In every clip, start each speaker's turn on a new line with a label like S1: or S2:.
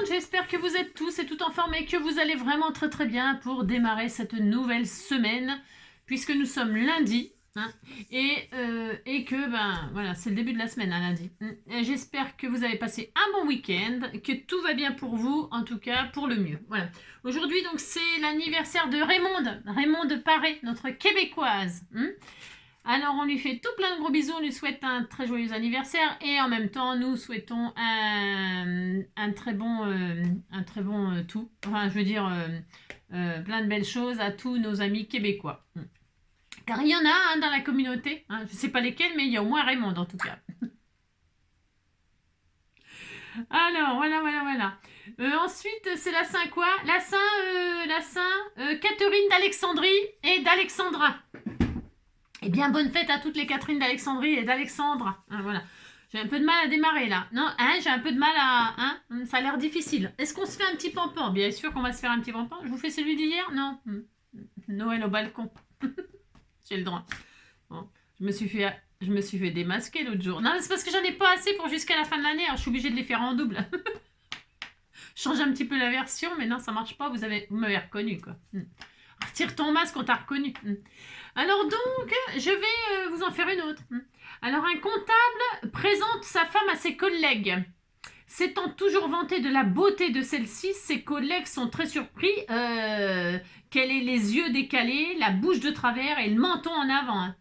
S1: monde, j'espère que vous êtes tous et toutes en forme et que vous allez vraiment très très bien pour démarrer cette nouvelle semaine, puisque nous sommes lundi, hein, et que ben voilà, c'est le début de la semaine, hein, lundi. J'espère que vous avez passé un bon week-end, que tout va bien pour vous, en tout cas pour le mieux. Voilà. Aujourd'hui donc c'est l'anniversaire de Raymonde Paré, notre québécoise. Alors, on lui fait tout plein de gros bisous, on lui souhaite un très joyeux anniversaire et en même temps, nous souhaitons un très bon tout. Enfin, je veux dire, plein de belles choses à tous nos amis québécois. Car il y en a dans la communauté, hein, je ne sais pas lesquels, mais il y a au moins Raymond en tout cas. Alors, voilà. Ensuite, c'est la Saint quoi? La Saint Catherine d'Alexandrie et d'Alexandra. Eh bien, bonne fête à toutes les Catherine d'Alexandrie et d'Alexandre. Hein, voilà. J'ai un peu de mal à démarrer là. Non, hein, j'ai un peu de mal à... Hein, ça a l'air difficile. Est-ce qu'on se fait un petit pampan? Bien sûr qu'on va se faire un petit pampan. Je vous fais celui d'hier? Non. Noël au balcon. J'ai le droit. Bon. Je me suis fait démasquer l'autre jour. Non, c'est parce que j'en ai pas assez pour jusqu'à la fin de l'année. Alors je suis obligée de les faire en double. Je change un petit peu la version, mais non, ça marche pas. Vous m'avez reconnu, quoi. Retire ton masque, on t'a reconnu. Alors donc, je vais vous en faire une autre. Alors, un comptable présente sa femme à ses collègues. S'étant toujours vanté de la beauté de celle-ci, ses collègues sont très surpris qu'elle ait les yeux décalés, la bouche de travers et le menton en avant.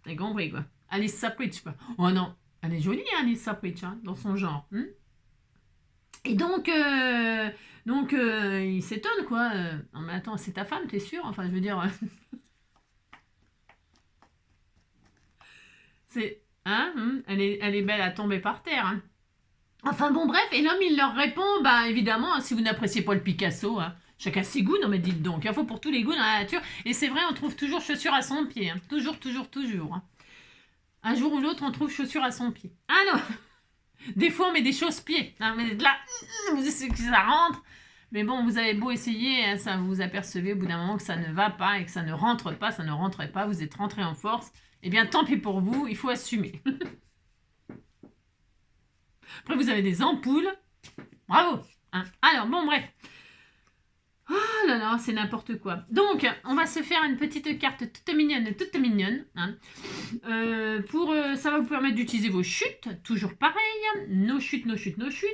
S1: T'as compris, quoi. Alice Sapritch, quoi. Oh non, elle est jolie, hein, Alice Sapritch, hein, dans son genre. Et donc, il s'étonne, quoi. Non, mais attends, c'est ta femme, t'es sûr? Enfin, je veux dire... c'est... Hein, elle est belle à tomber par terre. Hein. Enfin, bon, bref. Et l'homme, il leur répond, bah, évidemment, si vous n'appréciez pas le Picasso, hein, chacun ses goûts, non mais dites donc. Il faut pour tous les goûts dans la nature. Et c'est vrai, on trouve toujours chaussures à son pied. Hein. Toujours. Hein. Un jour ou l'autre, on trouve chaussures à son pied. Alors... Des fois, on met des chausse-pieds. Hein, mais là, ça rentre. Mais bon, vous avez beau essayer, hein, ça vous apercevez au bout d'un moment que ça ne va pas et que ça ne rentre pas, ça ne rentrait pas, vous êtes rentré en force. Eh bien, tant pis pour vous, il faut assumer. Après, vous avez des ampoules. Bravo. Hein. Alors, bon, bref. Oh là là, c'est n'importe quoi. Donc, on va se faire une petite carte toute mignonne. Hein. Ça va vous permettre d'utiliser vos chutes, toujours pareil. Nos chutes.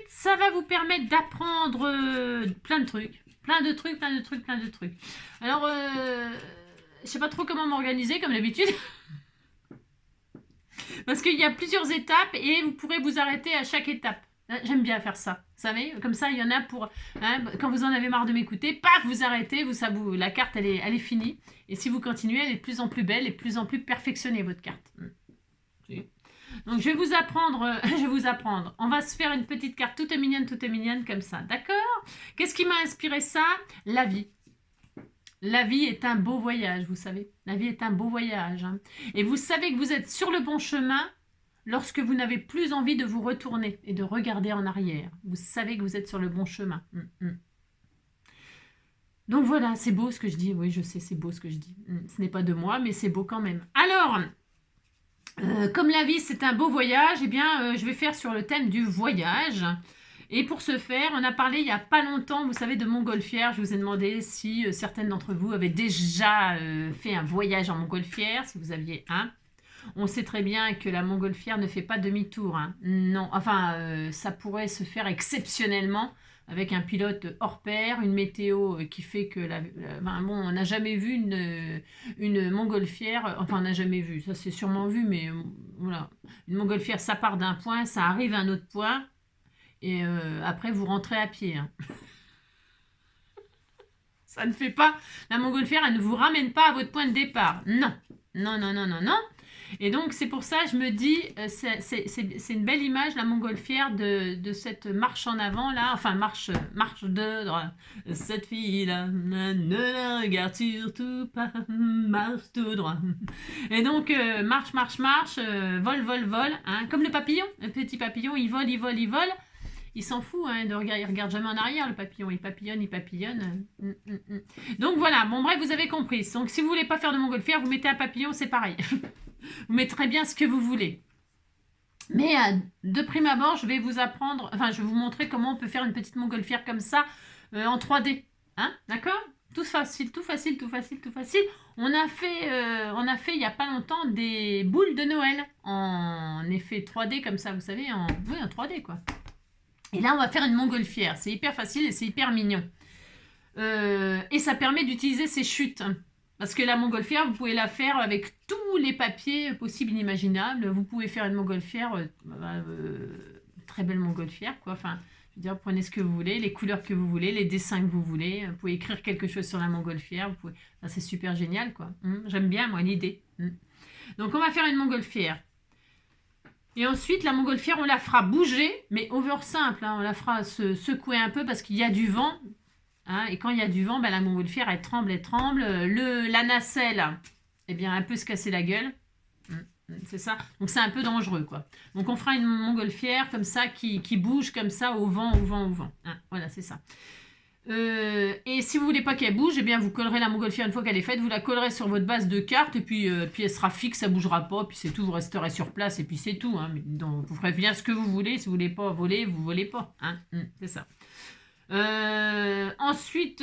S1: Ça va vous permettre d'apprendre plein de trucs. Alors, je sais pas trop comment m'organiser, comme d'habitude. Parce qu'il y a plusieurs étapes et vous pourrez vous arrêter à chaque étape. J'aime bien faire ça, vous savez, comme ça il y en a pour, hein, quand vous en avez marre de m'écouter, paf, vous arrêtez, la carte elle est finie, et si vous continuez, elle est de plus en plus belle et de plus en plus perfectionnée votre carte. Donc je vais vous apprendre, on va se faire une petite carte toute mignonne comme ça, d'accord? Qu'est-ce qui m'a inspiré ça? La vie. La vie est un beau voyage, vous savez, la vie est un beau voyage, hein. Et vous savez que vous êtes sur le bon chemin lorsque vous n'avez plus envie de vous retourner et de regarder en arrière. Vous savez que vous êtes sur le bon chemin. Donc voilà, c'est beau ce que je dis. Oui, je sais, c'est beau ce que je dis. Ce n'est pas de moi, mais c'est beau quand même. Alors, comme la vie, c'est un beau voyage, eh bien, je vais faire sur le thème du voyage. Et pour ce faire, on a parlé il n'y a pas longtemps, vous savez, de montgolfière. Je vous ai demandé si certaines d'entre vous avaient déjà fait un voyage en montgolfière, si vous aviez un. On sait très bien que la montgolfière ne fait pas demi-tour. Hein. Non, enfin, ça pourrait se faire exceptionnellement avec un pilote hors pair, une météo qui fait que... on n'a jamais vu une montgolfière, enfin, on n'a jamais vu, ça c'est sûrement vu, mais voilà. Une montgolfière, ça part d'un point, ça arrive à un autre point, et après, vous rentrez à pied. Hein. Ça ne fait pas... La montgolfière, elle ne vous ramène pas à votre point de départ. Non. Et donc, c'est pour ça, je me dis, c'est une belle image, la montgolfière, de cette marche en avant, là. Enfin, marche de droit. Cette fille-là, ne la regarde surtout pas, marche tout droit. Et donc, marche, vol. Hein, comme le papillon, le petit papillon, il vole. Il s'en fout, hein, il regarde jamais en arrière, le papillon. Il papillonne. Donc voilà, bon bref, vous avez compris. Donc si vous voulez pas faire de montgolfière, vous mettez un papillon, c'est pareil. Vous mettrez bien ce que vous voulez. Mais de prime abord, je vais vous apprendre, enfin, je vais vous montrer comment on peut faire une petite montgolfière comme ça en 3D. Hein, d'accord? Tout facile, tout facile, tout facile, tout facile. On a fait il n'y a pas longtemps des boules de Noël en effet 3D comme ça, vous savez, oui, en 3D quoi. Et là, on va faire une montgolfière. C'est hyper facile et c'est hyper mignon. Et ça permet d'utiliser ces chutes. Parce que la montgolfière, vous pouvez la faire avec tous les papiers possibles et inimaginables. Vous pouvez faire une montgolfière, très belle montgolfière, quoi. Enfin, je veux dire, prenez ce que vous voulez, les couleurs que vous voulez, les dessins que vous voulez. Vous pouvez écrire quelque chose sur la montgolfière. Vous pouvez... enfin, c'est super génial, quoi. J'aime bien, moi, l'idée. Donc, on va faire une montgolfière. Et ensuite, la montgolfière, on la fera bouger, mais over simple. Hein, on la fera se secouer un peu parce qu'il y a du vent. Hein, et quand il y a du vent, ben, la montgolfière, elle tremble, elle tremble. La nacelle, eh bien, un peu se casser la gueule. C'est ça. Donc, c'est un peu dangereux, quoi. Donc, on fera une montgolfière comme ça, qui bouge comme ça, au vent, au vent, au vent. Hein, voilà, c'est ça. Et si vous voulez pas qu'elle bouge, eh bien, vous collerez la montgolfière une fois qu'elle est faite. Vous la collerez sur votre base de cartes, et puis elle sera fixe, ça bougera pas. Puis c'est tout, vous resterez sur place, et puis c'est tout. Hein. Donc, vous ferez bien ce que vous voulez. Si vous voulez pas voler, vous volez pas. Hein. C'est ça. Ensuite,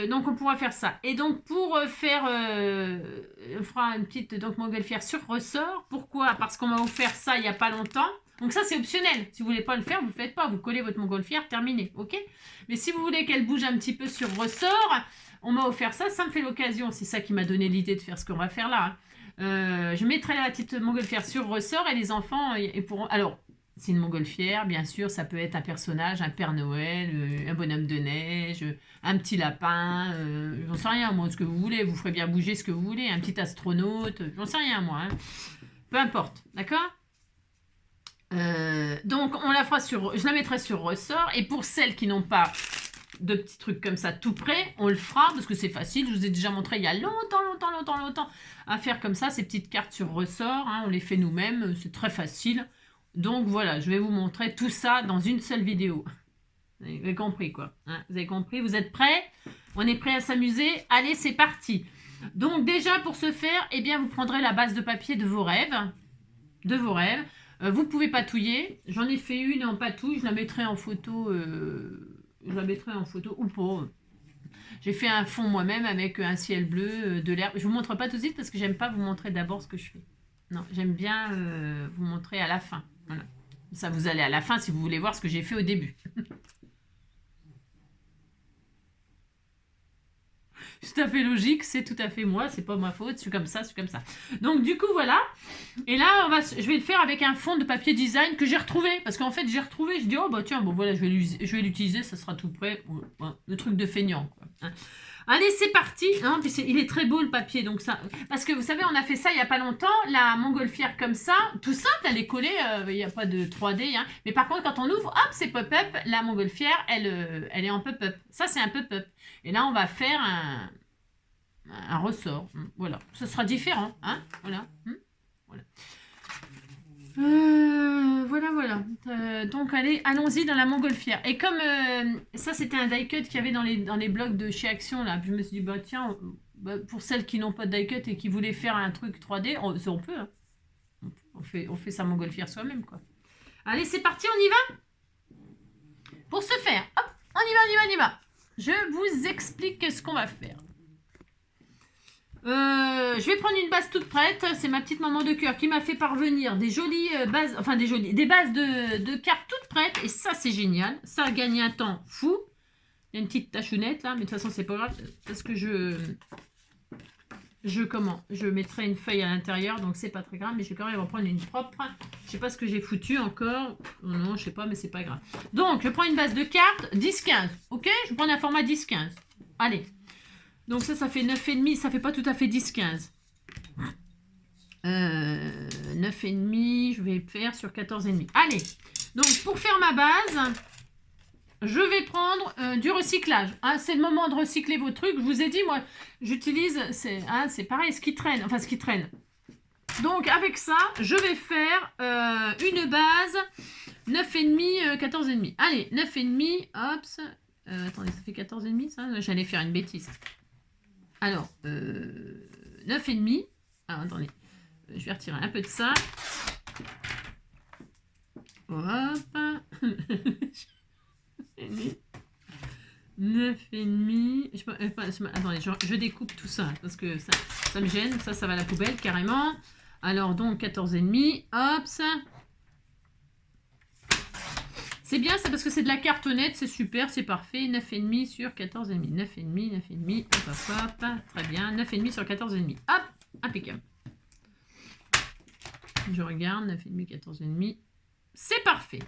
S1: donc on pourra faire ça. Et donc pour faire, on fera une petite montgolfière sur ressort. Pourquoi? Parce qu'on m'a offert ça il n'y a pas longtemps. Donc ça c'est optionnel. Si vous voulez pas le faire, vous ne le faites pas. Vous collez votre montgolfière, terminé. Ok? Mais si vous voulez qu'elle bouge un petit peu sur ressort, on m'a offert ça. Ça me fait l'occasion. C'est ça qui m'a donné l'idée de faire ce qu'on va faire là. Je mettrai la petite montgolfière sur ressort et les enfants pourront... Alors, c'est une montgolfière, bien sûr, ça peut être un personnage, un Père Noël, un bonhomme de neige, un petit lapin, j'en sais rien, moi, ce que vous voulez, vous ferez bien bouger ce que vous voulez, un petit astronaute, j'en sais rien, moi. Hein. Peu importe, d'accord? Donc, on la fera je la mettrai sur ressort, et pour celles qui n'ont pas de petits trucs comme ça tout près, on le fera, parce que c'est facile, je vous ai déjà montré il y a longtemps, à faire comme ça, ces petites cartes sur ressort, hein, on les fait nous-mêmes, c'est très facile. Donc voilà, je vais vous montrer tout ça dans une seule vidéo. Vous avez compris quoi, hein? Vous avez compris, vous êtes prêts? On est prêts à s'amuser? Allez, c'est parti. Donc déjà, pour ce faire, eh bien, vous prendrez la base de papier de vos rêves. Vous pouvez patouiller. J'en ai fait une en patouille, je la mettrai en photo. Ou pas. J'ai fait un fond moi-même avec un ciel bleu, de l'herbe. Je vous montre pas tout de suite parce que j'aime pas vous montrer d'abord ce que je fais. Non, j'aime bien vous montrer à la fin. Voilà. Ça, vous allez à la fin si vous voulez voir ce que j'ai fait au début. Tout à fait logique, c'est tout à fait moi, c'est pas ma faute, je suis comme ça, je suis comme ça. Donc du coup voilà, et là je vais le faire avec un fond de papier design que j'ai retrouvé, parce qu'en fait j'ai retrouvé, je dis oh bah tiens, bon voilà, je vais l'utiliser, ça sera tout prêt, le truc de feignant quoi. Hein. Allez, c'est parti. Hein, puis il est très beau le papier, donc ça. Parce que vous savez, on a fait ça il y a pas longtemps, la montgolfière comme ça, tout simple, elle est collée, il n'y a pas de 3D. Hein. Mais par contre, quand on ouvre, hop, c'est pop-up. La montgolfière, elle est en pop-up. Ça, c'est un pop-up. Et là, on va faire un ressort. Voilà, ce sera différent. Hein, voilà. Voilà. Voilà. Donc allons-y dans la montgolfière. Et comme ça c'était un die cut qu'il y avait dans les blogs de chez Action là, puis je me suis dit bah tiens, pour celles qui n'ont pas de die cut et qui voulaient faire un truc 3D, on peut. Hein. On fait sa montgolfière soi-même quoi. Allez c'est parti, on y va. Pour ce faire, hop, on y va. Je vous explique ce qu'on va faire. Je vais prendre une base toute prête. C'est ma petite maman de cœur qui m'a fait parvenir des jolies bases, enfin des bases de cartes toutes prêtes. Et ça, c'est génial. Ça gagne un temps fou. Il y a une petite tachounette là, mais de toute façon, c'est pas grave parce que je mettrai une feuille à l'intérieur, donc c'est pas très grave. Mais je vais quand même en prendre une propre. Je sais pas ce que j'ai foutu encore. Non, je sais pas, mais c'est pas grave. Donc, je prends une base de cartes 10-15. Ok, je prends un format 10-15. Allez. Donc ça fait 9,5, ça fait pas tout à fait 10-15. 9,5, je vais faire sur 14,5. Allez, donc pour faire ma base, je vais prendre du recyclage. Hein, c'est le moment de recycler vos trucs. Je vous ai dit, moi, j'utilise, c'est pareil, ce qui traîne. Donc avec ça, je vais faire une base 9,5, 14,5. Allez, 9,5, hop. Attendez, ça fait 14,5 ça? J'allais faire une bêtise. Alors, 9,5. Ah, attendez. Je vais retirer un peu de ça. Hop. 9,5. Attendez, je découpe tout ça parce que ça me gêne. Ça va à la poubelle carrément. Alors donc 14,5. Hop, ça. C'est bien ça parce que c'est de la carte nette, c'est super, c'est parfait. 9,5 sur 14,5. 9,5. Hop. Très bien. 9,5 sur 14,5. Hop, impeccable. Je regarde. 9,5, 14,5. C'est parfait.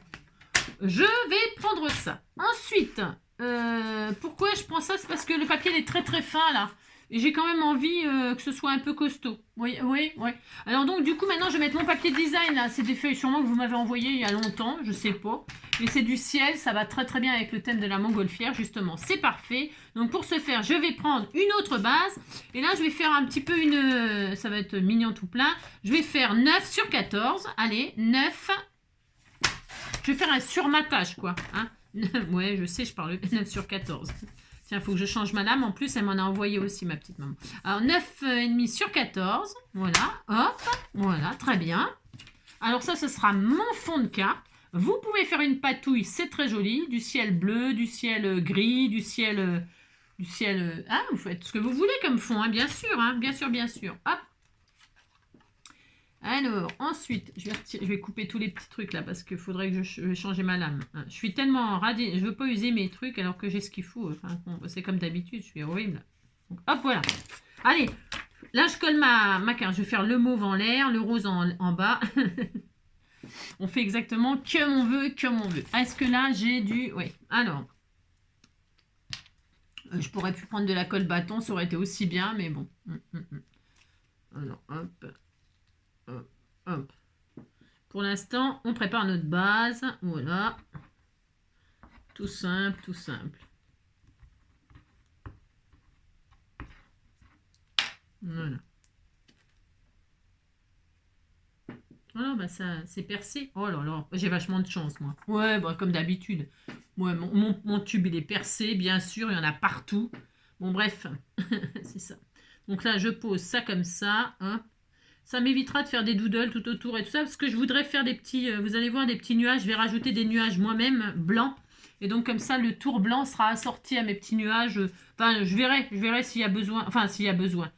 S1: Je vais prendre ça. Ensuite, pourquoi je prends ça? C'est parce que le papier est très très fin là. Et j'ai quand même envie que ce soit un peu costaud. Oui. Alors donc du coup maintenant je vais mettre mon papier design là. C'est des feuilles sûrement que vous m'avez envoyées il y a longtemps. Je sais pas. Mais c'est du ciel. Ça va très très bien avec le thème de la montgolfière justement. C'est parfait. Donc pour ce faire je vais prendre une autre base. Et là je vais faire un petit peu une... ça va être mignon tout plein. Je vais faire 9 sur 14. Allez, 9. Je vais faire un surmatage quoi. Hein. Ouais je sais je parle 9 sur 14. Tiens, il faut que je change ma lame. En plus, elle m'en a envoyé aussi, ma petite maman. Alors, 9,5 sur 14. Voilà. Hop. Voilà. Très bien. Alors, ça, ce sera mon fond de carte. Vous pouvez faire une patouille. C'est très joli. Du ciel bleu, du ciel gris, du ciel... Ah, vous faites ce que vous voulez comme fond, hein, bien sûr. Hein, bien sûr. Hop. Alors, ensuite, je vais couper tous les petits trucs là parce qu'il faudrait que je vais changer ma lame. Je suis tellement radine, je ne veux pas user mes trucs alors que j'ai ce qu'il faut. Enfin, c'est comme d'habitude, je suis horrible. Donc, hop, voilà. Allez, là je colle ma carte. Je vais faire le mauve en l'air, le rose en bas. On fait exactement comme on veut, Est-ce que là j'ai du... Oui, alors. Je pourrais plus prendre de la colle bâton, ça aurait été aussi bien, mais bon. Alors, hop. Hop. Pour l'instant, on prépare notre base. Voilà. Tout simple. Voilà. Voilà, bah ça, c'est percé. Oh là là, j'ai vachement de chance, moi. Ouais, bah, comme d'habitude. Ouais, mon tube, il est percé, bien sûr, il y en a partout. Bon, bref, c'est ça. Donc là, je pose ça comme ça. Hein. Ça m'évitera de faire des doodles tout autour et tout ça, parce que je voudrais faire des petits, vous allez voir, des petits nuages. Je vais rajouter des nuages moi-même, blancs. Et donc, comme ça, le tour blanc sera assorti à mes petits nuages. Enfin, je verrai s'il y a besoin. Enfin, s'il y a besoin.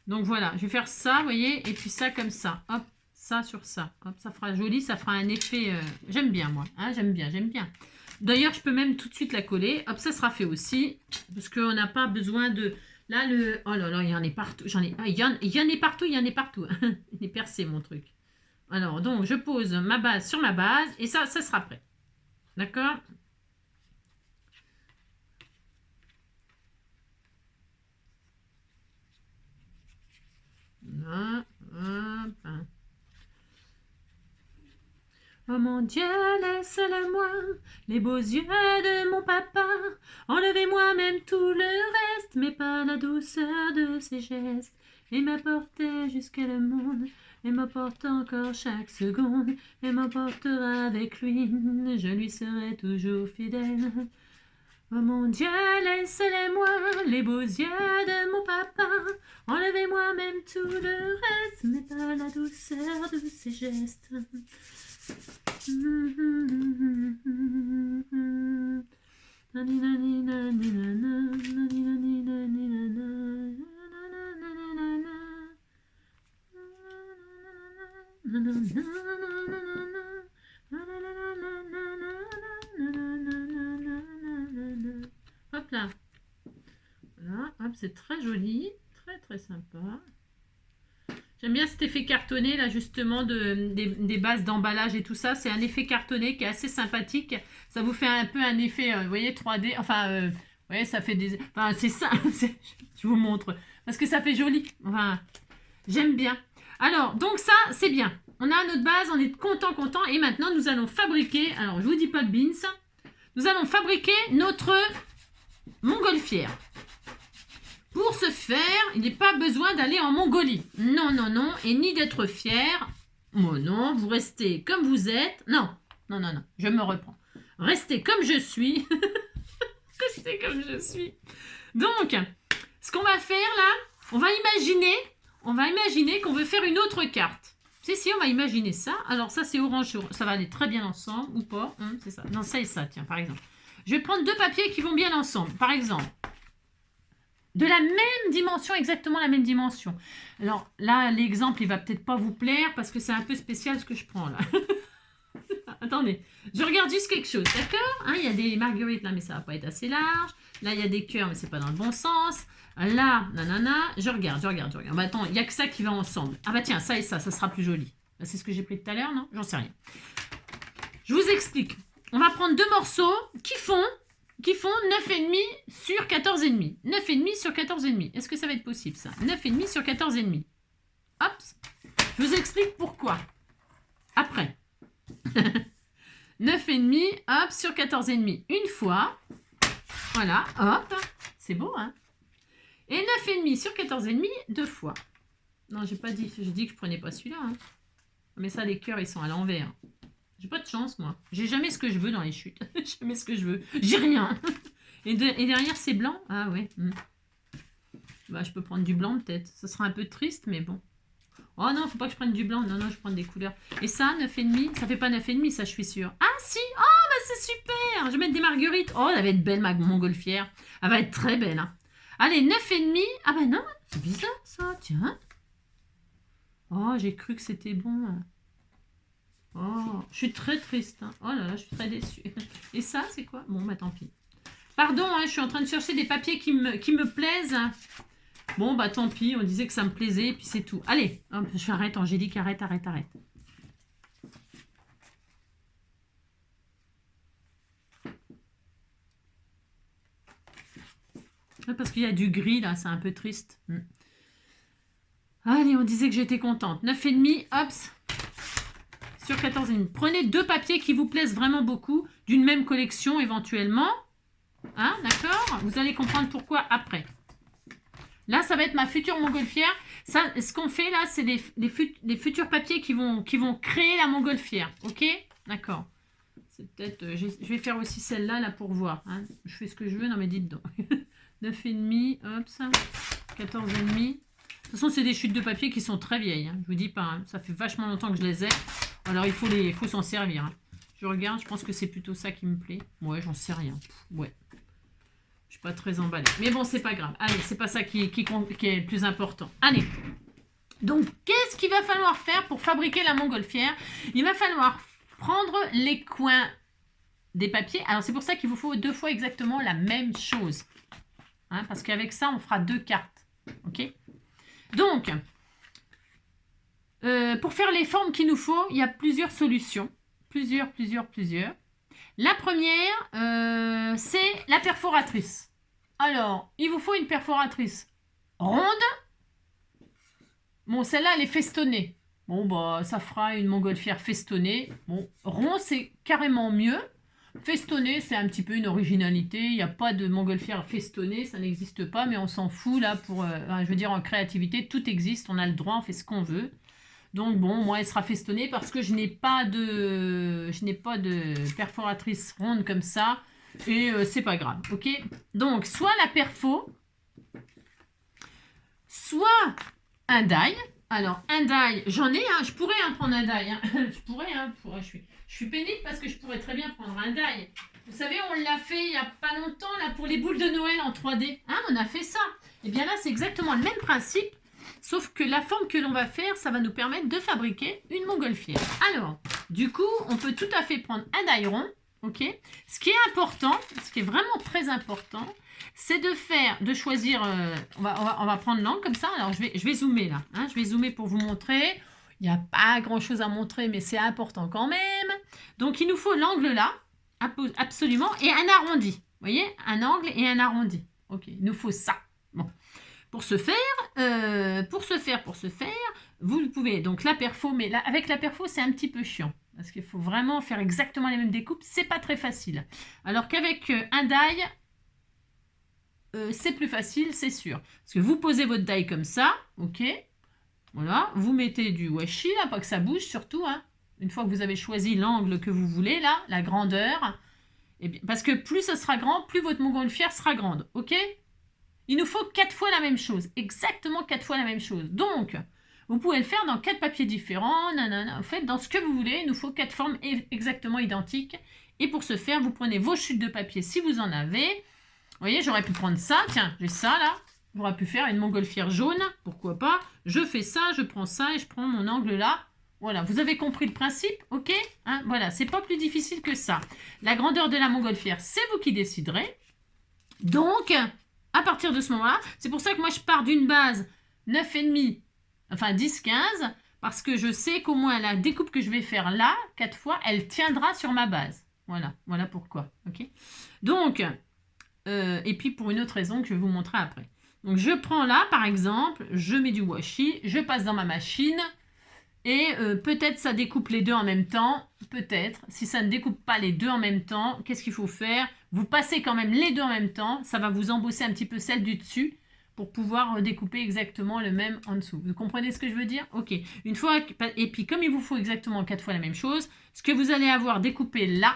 S1: Donc, voilà, je vais faire ça, vous voyez, et puis ça comme ça. Hop, ça sur ça. Hop, ça fera joli, ça fera un effet... J'aime bien, moi. Hein, j'aime bien. D'ailleurs, je peux même tout de suite la coller. Hop, ça sera fait aussi, parce qu'on n'a pas besoin de... Là, oh là là, il y en a partout. Il y en a partout. Il est percé, mon truc. Alors, donc, je pose ma base sur ma base. Et ça sera prêt. D'accord? Là, hop. Oh mon Dieu, laisse-le-moi, les beaux yeux de mon papa. Enlevez-moi même tout le reste, mais pas la douceur de ses gestes. Il m'apportait jusqu'à le monde, et m'apporte encore chaque seconde, et m'emportera avec lui, je lui serai toujours fidèle. Oh mon Dieu, laissez-les-moi, les beaux yeux de mon papa. Enlevez-moi même tout le reste, mais pas la douceur de ses gestes. Hop là. Voilà, hop, c'est très joli, très sympa. J'aime bien cet effet cartonné là justement des bases d'emballage et tout ça. C'est un effet cartonné qui est assez sympathique. Ça vous fait un peu un effet, vous voyez, 3D. Enfin, vous voyez, ça fait des... Enfin, c'est ça. Je vous montre. Parce que ça fait joli. Enfin, j'aime bien. Alors, donc ça, c'est bien. On a notre base, on est content. Et maintenant, nous allons fabriquer... Alors, je vous dis pas de beans. Nous allons fabriquer notre montgolfière. Pour ce faire, il n'est pas besoin d'aller en Mongolie. Non, et ni d'être fier. Oh non, vous restez comme vous êtes. Non, je me reprends. Restez comme je suis. Restez comme je suis. Donc, ce qu'on va faire là, on va imaginer qu'on veut faire une autre carte. Si, on va imaginer ça. Alors ça, c'est orange. Ça va aller très bien ensemble ou pas. C'est ça. Non, ça et ça, tiens, par exemple. Je vais prendre 2 papiers qui vont bien ensemble. Par exemple, de la même dimension, exactement la même dimension. Alors là, l'exemple, il va peut-être pas vous plaire parce que c'est un peu spécial ce que je prends là. Attendez, je regarde juste quelque chose, d'accord? Il y a des marguerites là, mais ça va pas être assez large. Là, il y a des cœurs, mais c'est pas dans le bon sens. Là, nanana, je regarde. Bah, attends, il n'y a que ça qui va ensemble. Ah bah tiens, ça et ça sera plus joli. C'est ce que j'ai pris tout à l'heure, non? J'en sais rien. Je vous explique. On va prendre 2 morceaux qui font 9,5 sur 14,5. 9,5 sur 14,5. Est-ce que ça va être possible, ça? 9,5 sur 14,5. Hop. Je vous explique pourquoi. Après. 9,5, hop, sur 14,5. Une fois. Voilà, hop. C'est beau, hein? Et 9,5 sur 14,5, 2 fois. Non, j'ai pas dit. J'ai dit que je prenais pas celui-là. Hein. Mais ça, les cœurs, ils sont à l'envers. J'ai pas de chance, moi. J'ai jamais ce que je veux dans les chutes. Jamais ce que je veux. J'ai rien. Et derrière, c'est blanc. Ah ouais. Bah, je peux prendre du blanc, peut-être. Ça sera un peu triste, mais bon. Oh non, faut pas que je prenne du blanc. Non, je prends des couleurs. Et ça, 9,5, ça fait pas 9,5, ça, je suis sûre. Ah si. Oh, bah c'est super. Je vais mettre des marguerites. Oh, elle va être belle, ma montgolfière. Elle va être très belle. Hein. Allez, 9,5. Ah bah non, c'est bizarre, ça. Tiens. Oh, j'ai cru que c'était bon. Oh, je suis très triste. Hein. Oh là là, je suis très déçue. Et ça, c'est quoi? Bon, bah tant pis. Pardon, hein, je suis en train de chercher des papiers qui me plaisent. Bon, bah tant pis, on disait que ça me plaisait, puis c'est tout. Allez, hop, j'arrête, Angélique, arrête. Parce qu'il y a du gris, là, c'est un peu triste. Allez, on disait que j'étais contente. 9,5, hop, sur 14,5. Prenez 2 papiers qui vous plaisent vraiment beaucoup, d'une même collection éventuellement. Hein, d'accord? Vous allez comprendre pourquoi après. Là, ça va être ma future montgolfière. Ça, ce qu'on fait là, c'est les futurs papiers qui vont créer la montgolfière. Ok? D'accord. C'est peut-être. Je vais faire aussi celle-là là pour voir. Hein. Je fais ce que je veux. Non mais dites donc. 9,5, hop, ça. 14,5. De toute façon, c'est des chutes de papier qui sont très vieilles. Hein. Je vous dis pas. Hein. Ça fait vachement longtemps que je les ai. Alors il faut s'en servir. Hein. Je regarde. Je pense que c'est plutôt ça qui me plaît. Ouais, j'en sais rien. Ouais. Je suis pas très emballée. Mais bon, c'est pas grave. Allez, c'est pas ça qui est le plus important. Allez. Donc, qu'est-ce qu'il va falloir faire pour fabriquer la montgolfière? Il va falloir prendre les coins des papiers. Alors, c'est pour ça qu'il vous faut 2 fois exactement la même chose. Hein, parce qu'avec ça, on fera 2 cartes. OK? Donc, pour faire les formes qu'il nous faut, il y a plusieurs solutions. Plusieurs. La première, c'est la perforatrice. Alors, il vous faut une perforatrice ronde. Bon, celle-là, elle est festonnée. Bon, bah, ça fera une montgolfière festonnée. Bon, rond, c'est carrément mieux. Festonné, c'est un petit peu une originalité. Il n'y a pas de montgolfière festonnée, ça n'existe pas, mais on s'en fout là pour, je veux dire, en créativité, tout existe, on a le droit, on fait ce qu'on veut. Donc bon, moi, elle sera festonnée parce que je n'ai pas de perforatrice ronde comme ça. Et c'est pas grave, ok? Donc, soit la perfo, soit un die. Alors, un die, j'en ai, hein, je pourrais prendre un die. Hein. Je suis pénible parce que je pourrais très bien prendre un die. Vous savez, on l'a fait il n'y a pas longtemps, là, pour les boules de Noël en 3D. Hein, on a fait ça. Et bien là, c'est exactement le même principe. Sauf que la forme que l'on va faire, ça va nous permettre de fabriquer une montgolfière. Alors, du coup, on peut tout à fait prendre un die rond. Ok. Ce qui est important, ce qui est vraiment très important, c'est de choisir, on va prendre l'angle comme ça. Alors, je vais zoomer là. Hein, je vais zoomer pour vous montrer. Il n'y a pas grand-chose à montrer, mais c'est important quand même. Donc, il nous faut l'angle là, absolument, et un arrondi. Vous voyez, un angle et un arrondi. Ok, il nous faut ça. Bon. Pour ce faire, vous pouvez, donc la perfo, mais là, avec la perfo, c'est un petit peu chiant. Parce qu'il faut vraiment faire exactement les mêmes découpes. C'est pas très facile. Alors qu'avec un die, c'est plus facile, c'est sûr. Parce que vous posez votre die comme ça, ok. Voilà, vous mettez du washi, là, pas que ça bouge surtout. Hein. Une fois que vous avez choisi l'angle que vous voulez, là, la grandeur. Et bien, parce que plus ça sera grand, plus votre montgolfière sera grande, ok. Il nous faut 4 fois la même chose, exactement 4 fois la même chose. Donc, Vous pouvez le faire dans 4 papiers différents, nanana. Faites dans ce que vous voulez. Il nous faut 4 formes exactement identiques. Et pour ce faire, vous prenez vos chutes de papier si vous en avez. Vous voyez, j'aurais pu prendre ça. Tiens, j'ai ça là. J'aurais pu faire une montgolfière jaune. Pourquoi pas? Je fais ça, je prends ça et je prends mon angle là. Voilà, vous avez compris le principe, ok, hein, voilà, c'est pas plus difficile que ça. La grandeur de la montgolfière, c'est vous qui déciderez. Donc, à partir de ce moment-là, c'est pour ça que moi je pars d'une base 9,5, enfin 10, 15, parce que je sais qu'au moins la découpe que je vais faire là, 4 fois, elle tiendra sur ma base. Voilà, voilà pourquoi, ok. Donc, et puis pour une autre raison que je vais vous montrer après. Donc je prends là, par exemple, je mets du washi, je passe dans ma machine, et peut-être ça découpe les deux en même temps, peut-être. Si ça ne découpe pas les deux en même temps, qu'est-ce qu'il faut faire? Vous passez quand même les deux en même temps, ça va vous embosser un petit peu celle du dessus pour pouvoir découper exactement le même en dessous. Vous comprenez ce que je veux dire? Ok. Une fois, et puis comme il vous faut exactement 4 fois la même chose, ce que vous allez avoir découpé là,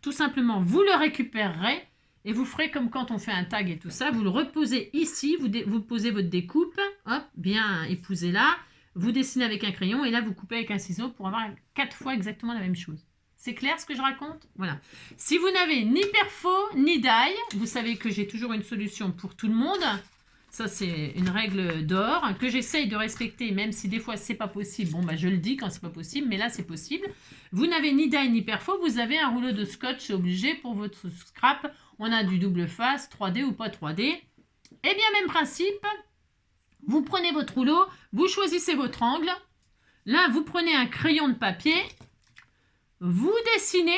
S1: tout simplement, vous le récupérerez et vous ferez comme quand on fait un tag et tout ça, vous le reposez ici, vous posez votre découpe, hop, bien épousez là. Vous dessinez avec un crayon et là, vous coupez avec un ciseau pour avoir 4 fois exactement la même chose. C'est clair ce que je raconte? Voilà. Si vous n'avez ni perfo ni die, vous savez que j'ai toujours une solution pour tout le monde. Ça, c'est une règle d'or que j'essaye de respecter, même si des fois, c'est pas possible. Bon, bah, je le dis quand c'est pas possible, mais là, c'est possible. Vous n'avez ni die ni perfo, vous avez un rouleau de scotch obligé pour votre scrap. On a du double face, 3D ou pas 3D. Eh bien, même principe. Vous prenez votre rouleau, vous choisissez votre angle. Là, vous prenez un crayon de papier. Vous dessinez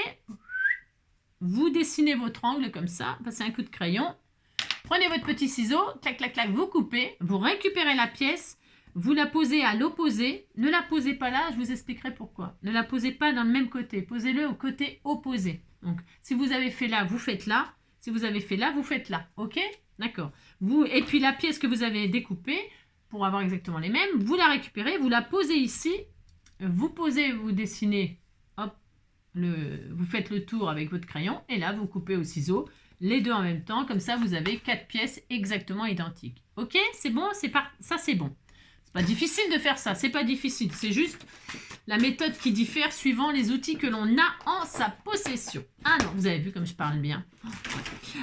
S1: votre angle comme ça. Passez un coup de crayon. Prenez votre petit ciseau. Clac, clac, clac. Vous coupez. Vous récupérez la pièce. Vous la posez à l'opposé. Ne la posez pas là. Je vous expliquerai pourquoi. Ne la posez pas dans le même côté. Posez-le au côté opposé. Donc, si vous avez fait là, vous faites là. Si vous avez fait là, vous faites là. OK? D'accord. Et puis la pièce que vous avez découpée, pour avoir exactement les mêmes, vous la récupérez, vous la posez ici, vous dessinez, hop, vous faites le tour avec votre crayon, et là, vous coupez au ciseau, les deux en même temps, comme ça, vous avez 4 pièces exactement identiques. Ok? C'est bon? Ça, c'est bon. C'est pas difficile de faire ça, c'est pas difficile, c'est juste la méthode qui diffère suivant les outils que l'on a en sa possession. Ah non, vous avez vu comme je parle bien.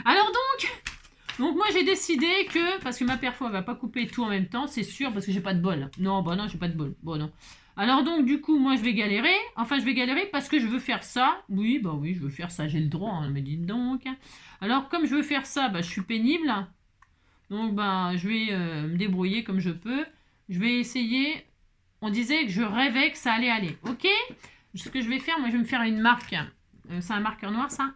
S1: Alors donc moi j'ai décidé que, parce que ma perfo elle va pas couper tout en même temps, c'est sûr, parce que j'ai pas de bol. Non, bah non, j'ai pas de bol. Bon non. Alors donc du coup, moi je vais galérer. Enfin, je vais galérer parce que je veux faire ça. Oui, bah oui, je veux faire ça, j'ai le droit, hein, mais dites donc. Alors comme je veux faire ça, bah je suis pénible. Donc bah je vais me débrouiller comme je peux. Je vais essayer. On disait que je rêvais que ça allait aller. Ok? Ce que je vais faire, moi je vais me faire une marque. C'est un marqueur noir ça?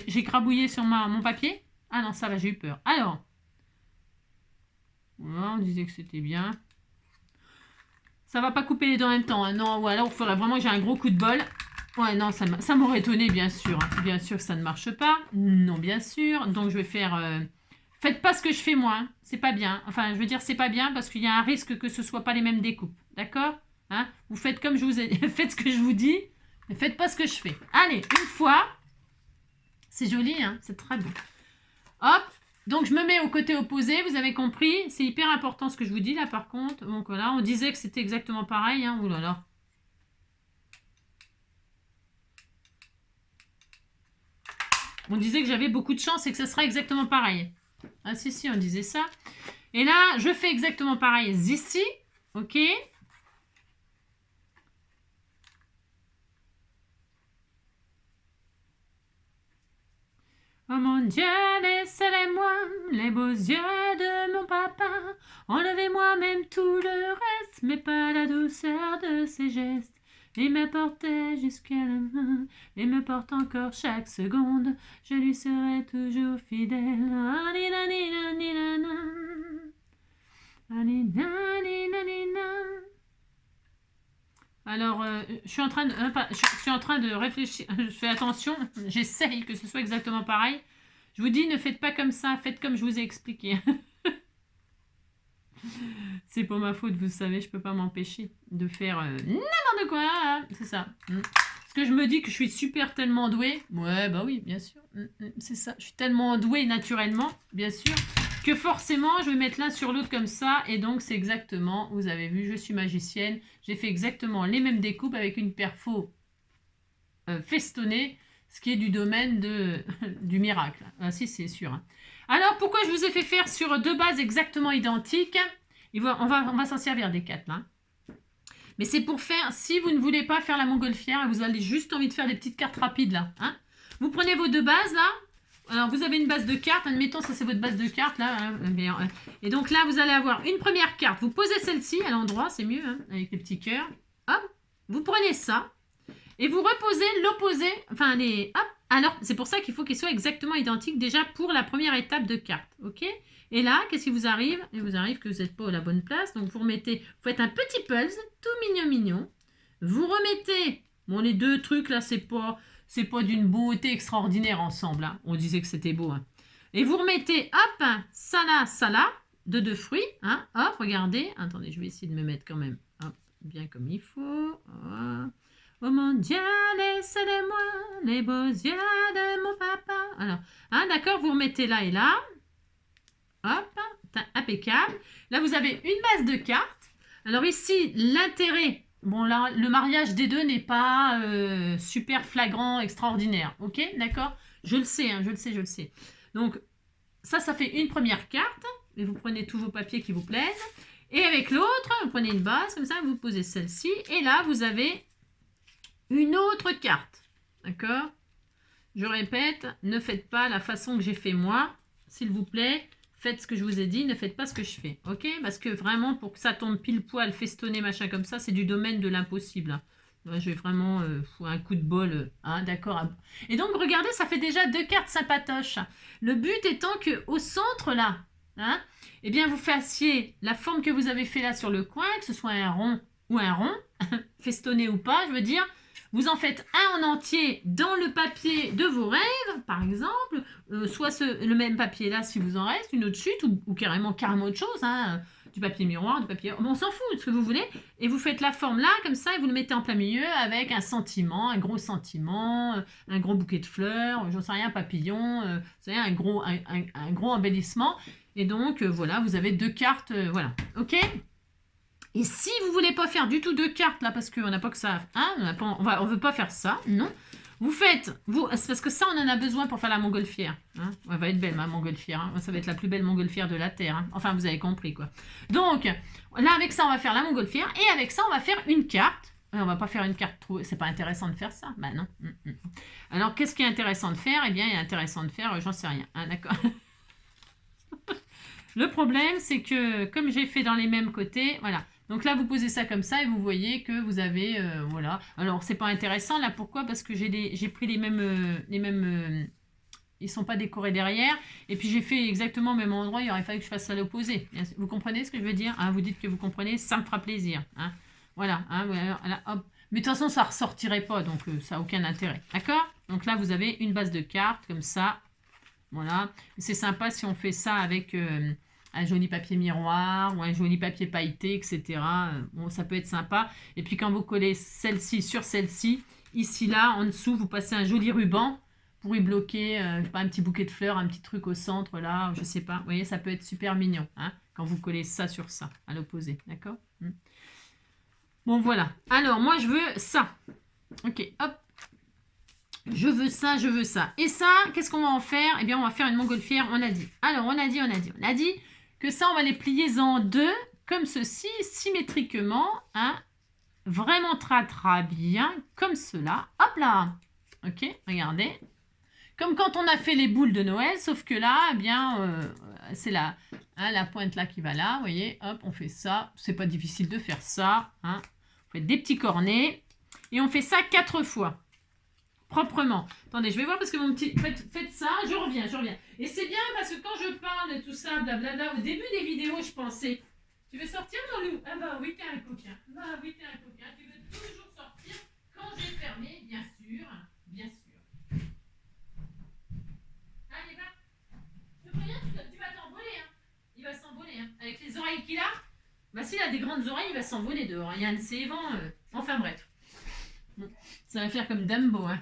S1: J'ai crabouillé sur mon papier. Ah non, ça va, j'ai eu peur. Alors, voilà, on disait que c'était bien. Ça va pas couper les deux en même temps. Hein. Non, ou alors il faudrait vraiment que j'ai un gros coup de bol. Ouais, non, ça m'aurait étonné, bien sûr. Hein. Bien sûr que ça ne marche pas. Non, bien sûr. Donc, je vais faire... Faites pas ce que je fais, moi. Hein. C'est pas bien. Enfin, je veux dire, c'est pas bien parce qu'il y a un risque que ce soit pas les mêmes découpes. D'accord? Hein? Vous faites comme je vous ai... faites ce que je vous dis, mais faites pas ce que je fais. Allez, une fois... C'est joli, hein, c'est très beau. Hop, donc je me mets au côté opposé, vous avez compris. C'est hyper important ce que je vous dis là par contre. Donc voilà, on disait que c'était exactement pareil. Hein. Ouh là là. On disait que j'avais beaucoup de chance et que ça sera exactement pareil. Ah si, on disait ça. Et là, je fais exactement pareil ici. Ok. Oh mon Dieu, laissez-les-moi, les beaux yeux de mon papa. Enlevez-moi même tout le reste, mais pas la douceur de ses gestes. Il me portait jusqu'à la main, et me porte encore chaque seconde. Je lui serai toujours fidèle. Alors, je suis en train de réfléchir. Je fais attention. J'essaye que ce soit exactement pareil. Je vous dis, ne faites pas comme ça. Faites comme je vous ai expliqué. C'est pas ma faute, vous savez. Je peux pas m'empêcher de faire n'importe quoi. C'est ça. Parce que je me dis que je suis super tellement douée. Ouais, bah oui, bien sûr. C'est ça. Je suis tellement douée naturellement, bien sûr, que forcément, je vais mettre l'un sur l'autre comme ça. Et donc, c'est exactement, vous avez vu, je suis magicienne. J'ai fait exactement les mêmes découpes avec une perfo festonnée, ce qui est du domaine du miracle. Ah, si, c'est sûr. Hein. Alors, pourquoi je vous ai fait faire sur 2 bases exactement identiques? On va s'en servir des 4 là. Mais c'est pour faire, si vous ne voulez pas faire la montgolfière et vous avez juste envie de faire des petites cartes rapides là, hein, vous prenez vos 2 bases là. Alors vous avez une base de cartes, admettons ça c'est votre base de cartes là. Hein, et donc là vous allez avoir une première carte. Vous posez celle-ci à l'endroit, c'est mieux, hein, avec les petits cœurs. Hop, vous prenez ça et vous reposez l'opposé, enfin les, hop. Alors c'est pour ça qu'il faut qu'ils soient exactement identiques déjà pour la première étape de carte, ok? Et là, qu'est-ce qui vous arrive? Il vous arrive que vous n'êtes pas à la bonne place. Donc, vous faites un petit pulse, tout mignon. Vous remettez, bon, les 2 trucs là, c'est pas d'une beauté extraordinaire ensemble. Hein. On disait que c'était beau. Hein. Et vous remettez, hop, ça là, de 2 fruits. Hein. Hop, regardez. Attendez, je vais essayer de me mettre quand même hop, bien comme il faut. Oh mon Dieu, laissez-les-moi, les beaux yeux de mon papa. Alors, hein, d'accord, vous remettez là et là. Hop, impeccable. Là, vous avez une base de cartes. Alors ici, l'intérêt, bon là, le mariage des 2 n'est pas super flagrant, extraordinaire. Ok, d'accord? Je le sais, hein, je le sais. Donc, ça fait une première carte. Et vous prenez tous vos papiers qui vous plaisent. Et avec l'autre, vous prenez une base, comme ça, vous posez celle-ci. Et là, vous avez une autre carte. D'accord? Je répète, ne faites pas la façon que j'ai fait moi, s'il vous plaît. Faites ce que je vous ai dit, ne faites pas ce que je fais, ok? Parce que vraiment, pour que ça tombe pile poil, festonné, machin comme ça, c'est du domaine de l'impossible. Hein. Je vais vraiment un coup de bol, hein, d'accord? Et donc, regardez, ça fait déjà 2 cartes sympatoches. Le but étant qu'au centre, là, hein, eh bien, vous fassiez la forme que vous avez fait là sur le coin, que ce soit un rond ou un rond, festonné ou pas, je veux dire, vous en faites un en entier dans le papier de vos rêves, par exemple, soit le même papier là si vous en reste, une autre chute, ou carrément autre chose, hein, du papier miroir, du papier... Bon, on s'en fout de ce que vous voulez, et vous faites la forme là, comme ça, et vous le mettez en plein milieu avec un sentiment, un gros bouquet de fleurs, j'en sais rien, un papillon, vous savez, un gros embellissement, et donc, voilà, vous avez 2 cartes, voilà, ok? Et si vous voulez pas faire du tout 2 cartes là, parce qu'on n'a pas que ça, hein, on veut pas faire ça, non. Vous faites, c'est parce que ça on en a besoin pour faire la montgolfière. Hein. Elle va être belle ma montgolfière, hein. Ça va être la plus belle montgolfière de la terre. Hein. Enfin vous avez compris quoi. Donc là avec ça on va faire la montgolfière et avec ça on va faire une carte. On va pas faire une carte trop, c'est pas intéressant de faire ça, bah non. Alors qu'est-ce qui est intéressant de faire? Eh bien il est intéressant de faire, j'en sais rien, hein, d'accord. Le problème c'est que comme j'ai fait dans les mêmes côtés, voilà. Donc là, vous posez ça comme ça et vous voyez que vous avez, voilà. Alors, c'est pas intéressant là. Pourquoi? Parce que j'ai pris les mêmes, ils sont pas décorés derrière. Et puis, j'ai fait exactement au même endroit. Il aurait fallu que je fasse ça à l'opposé. Vous comprenez ce que je veux dire? Hein, vous dites que vous comprenez, ça me fera plaisir. Hein, voilà, hein, voilà, hop. Mais de toute façon, ça ressortirait pas, donc ça n'a aucun intérêt. D'accord? Donc là, vous avez une base de cartes comme ça. Voilà. C'est sympa si on fait ça avec... un joli papier miroir ou un joli papier pailleté, etc. Bon, ça peut être sympa. Et puis quand vous collez celle-ci sur celle-ci, ici, là, en dessous, vous passez un joli ruban pour y bloquer, je sais pas, un petit bouquet de fleurs, un petit truc au centre, là, je sais pas. Vous voyez, ça peut être super mignon, hein, quand vous collez ça sur ça, à l'opposé, d'accord? Bon, voilà. Alors, moi, je veux ça. Ok, hop. Je veux ça, je veux ça. Et ça, qu'est-ce qu'on va en faire? Eh bien, on va faire une montgolfière, on a dit. Alors, on a dit que ça, on va les plier en 2, comme ceci, symétriquement, hein, vraiment très très bien, comme cela. Hop là. Ok, regardez. Comme quand on a fait les boules de Noël, sauf que là, eh bien, c'est la pointe là qui va là, vous voyez, hop, on fait ça. C'est pas difficile de faire ça, hein. On fait des petits cornets, et on fait ça 4 fois. Proprement. Attendez, je vais voir parce que mon petit... Faites ça, je reviens. Et c'est bien parce que quand je parle de tout ça, blablabla, au début des vidéos, je pensais, tu veux sortir mon loup? Ah bah oui, t'es un coquin. Bah oui, t'es un coquin. Tu veux toujours sortir quand j'ai fermé, bien sûr. Allez, va. Je te préviens, tu vas t'envoler, hein. Il va s'envoler, hein. Avec les oreilles qu'il a. Bah s'il a des grandes oreilles, il va s'envoler dehors. Il y a un de ses vents. Enfin bref. Ça va faire comme Dumbo, hein.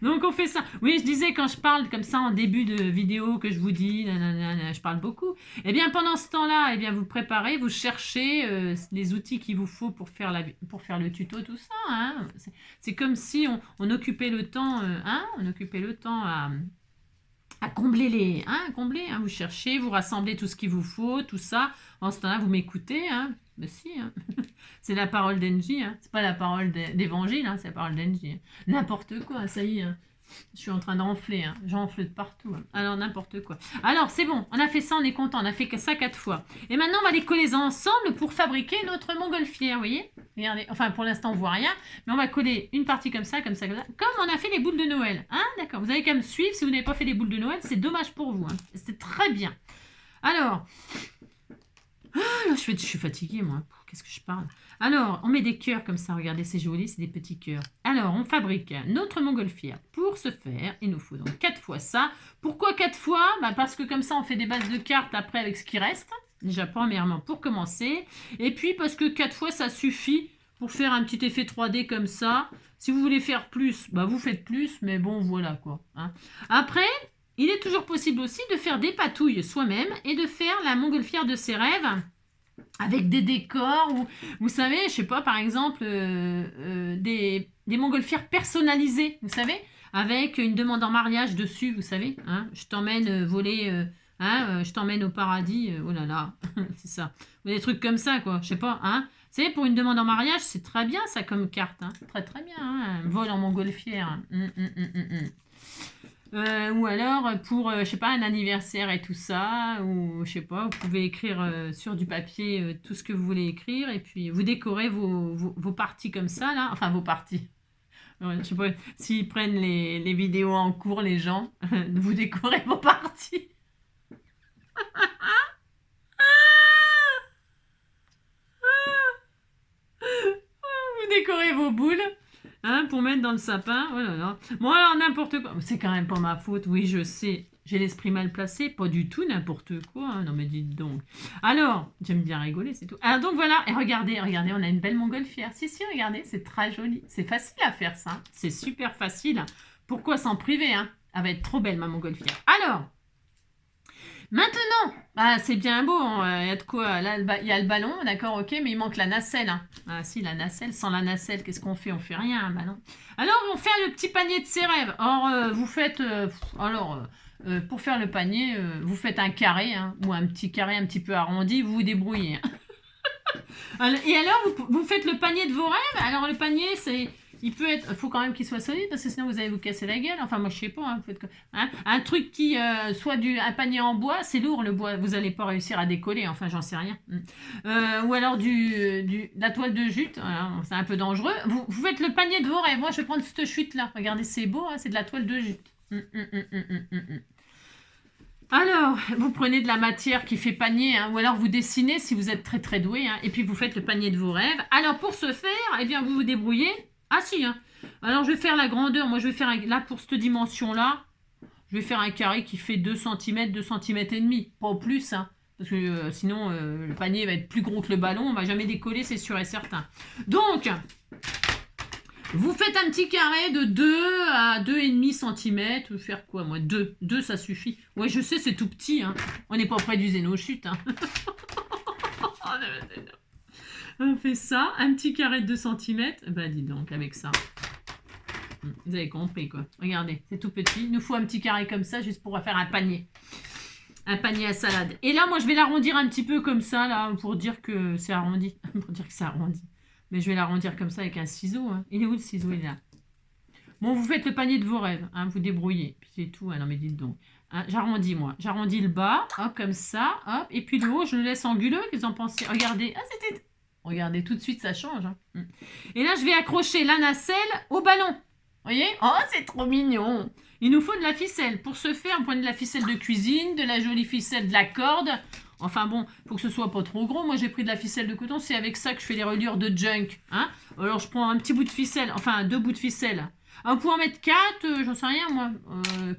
S1: Donc on fait ça. Oui, je disais quand je parle comme ça en début de vidéo que je vous dis, nanana, je parle beaucoup. Eh bien pendant ce temps-là, eh bien vous préparez, vous cherchez les outils qu'il vous faut pour faire le tuto, tout ça. Hein. C'est comme si on occupait le temps, on occupait le temps à combler vous cherchez, vous rassemblez tout ce qu'il vous faut, tout ça. En ce temps-là, vous m'écoutez, hein. Ben si, hein. C'est la parole d'Engie, hein. C'est pas la parole d'évangile, hein. C'est la parole d'Engie. Hein. N'importe quoi, ça y est. Hein. Je suis en train d'enfler, hein. J'enfle de partout. Hein. Alors, n'importe quoi. Alors, c'est bon, on a fait ça, on est content, on a fait ça 4 fois. Et maintenant, on va les coller ensemble pour fabriquer notre montgolfière, vous voyez? Regardez, enfin, pour l'instant, on voit rien, mais on va coller une partie comme ça, comme ça, comme ça, comme on a fait les boules de Noël. Hein, d'accord, vous avez qu'à me suivre, si vous n'avez pas fait les boules de Noël, c'est dommage pour vous. Hein. C'est très bien. Alors, je suis fatiguée, moi. Qu'est-ce que je parle? Alors, on met des cœurs comme ça, regardez, c'est joli, c'est des petits cœurs. Alors, on fabrique notre montgolfière. Pour ce faire, il nous faut donc 4 fois ça. Pourquoi 4 fois? Parce que comme ça, on fait des bases de cartes après avec ce qui reste. Déjà, premièrement, pour commencer. Et puis, parce que 4 fois, ça suffit pour faire un petit effet 3D comme ça. Si vous voulez faire plus, vous faites plus, mais bon, voilà quoi. Hein. Après, il est toujours possible aussi de faire des patouilles soi-même et de faire la montgolfière de ses rêves avec des décors ou, vous savez, je sais pas, par exemple, des montgolfières personnalisées, vous savez, avec une demande en mariage dessus, vous savez, hein, je t'emmène voler, je t'emmène au paradis, oh là là, c'est ça, ou des trucs comme ça, quoi, je sais pas, hein, vous savez, pour une demande en mariage, c'est très bien ça comme carte, hein, très très bien, hein, vol en montgolfière, ou alors pour, je sais pas, un anniversaire et tout ça, ou je sais pas, vous pouvez écrire sur du papier tout ce que vous voulez écrire, et puis vous décorez vos parties comme ça, là, enfin vos parties. Ouais, je sais pas, s'ils prennent les vidéos en cours, les gens, vous décorez vos parties. Vous décorez vos boules. Hein, pour mettre dans le sapin, oh là là. Bon alors n'importe quoi, c'est quand même pas ma faute, oui je sais, j'ai l'esprit mal placé, pas du tout n'importe quoi, hein. Non mais dites donc. Alors, j'aime bien rigoler, c'est tout. Alors donc voilà, et regardez, on a une belle montgolfière, si regardez, c'est très joli, c'est facile à faire ça, c'est super facile, pourquoi s'en priver, hein? Elle va être trop belle ma montgolfière. Alors, maintenant, c'est bien beau, il y a de quoi, là il y a le ballon, d'accord, ok, mais il manque la nacelle. Hein. Ah si, la nacelle, sans la nacelle, qu'est-ce qu'on fait? On fait rien, bah non. Alors, on fait le petit panier de ses rêves. Or, vous faites, pour faire le panier, vous faites un carré, hein, ou un petit carré un petit peu arrondi, vous vous débrouillez. Hein. Et alors, vous faites le panier de vos rêves. Alors, le panier, c'est... Il faut quand même qu'il soit solide parce que sinon vous allez vous casser la gueule. Enfin, moi je sais pas. Hein, un truc qui soit un panier en bois, c'est lourd le bois. Vous allez pas réussir à décoller. Enfin, j'en sais rien. Ou alors de la toile de jute. C'est un peu dangereux. Vous faites le panier de vos rêves. Moi, je vais prendre cette chute là. Regardez, c'est beau. Hein, c'est de la toile de jute. Alors, vous prenez de la matière qui fait panier, hein, ou alors vous dessinez si vous êtes très très doué, hein, et puis vous faites le panier de vos rêves. Alors pour ce faire, eh bien vous vous débrouillez. Ah si, hein. Alors je vais faire la grandeur, moi je vais faire, là pour cette dimension-là, je vais faire un carré qui fait 2 cm, 2 cm et demi, pas plus, hein, parce que sinon le panier va être plus gros que le ballon, on va jamais décoller, c'est sûr et certain. Donc, vous faites un petit carré de 2 à 2,5 cm. Je vais faire quoi, moi? 2 ça suffit. Ouais, je sais, c'est tout petit. Hein. On n'est pas près du zénochute. Hein. On fait ça, un petit carré de 2 cm. Bah, dis donc, avec ça. Vous avez compris, quoi. Regardez, c'est tout petit. Il nous faut un petit carré comme ça, juste pour faire un panier. Un panier à salade. Et là, moi, je vais l'arrondir un petit peu comme ça, là, pour dire que c'est arrondi. Pour dire que c'est arrondi. Mais je vais l'arrondir comme ça avec un ciseau. Hein. Il est où le ciseau? Il est là. Bon, vous faites le panier de vos rêves. Hein, vous débrouillez. Puis c'est tout. Hein. Non, mais dites donc. Hein, j'arrondis, moi. J'arrondis le bas. Hop, comme ça. Hop. Et puis le haut, je le laisse anguleux. Qu'est-ce que vous en pensez? Regardez. Ah, c'était... Regardez, tout de suite, ça change. Hein. Et là, je vais accrocher la nacelle au ballon. Vous voyez? Oh, c'est trop mignon. Il nous faut de la ficelle. Pour ce faire, on prend de la ficelle de cuisine, de la jolie ficelle de la corde. Enfin bon, faut que ce soit pas trop gros. Moi, j'ai pris de la ficelle de coton. C'est avec ça que je fais les reliures de junk. Hein. Alors, je prends un petit bout de ficelle. Enfin, 2 bouts de ficelle. On pourrait en mettre 4, j'en sais rien, moi.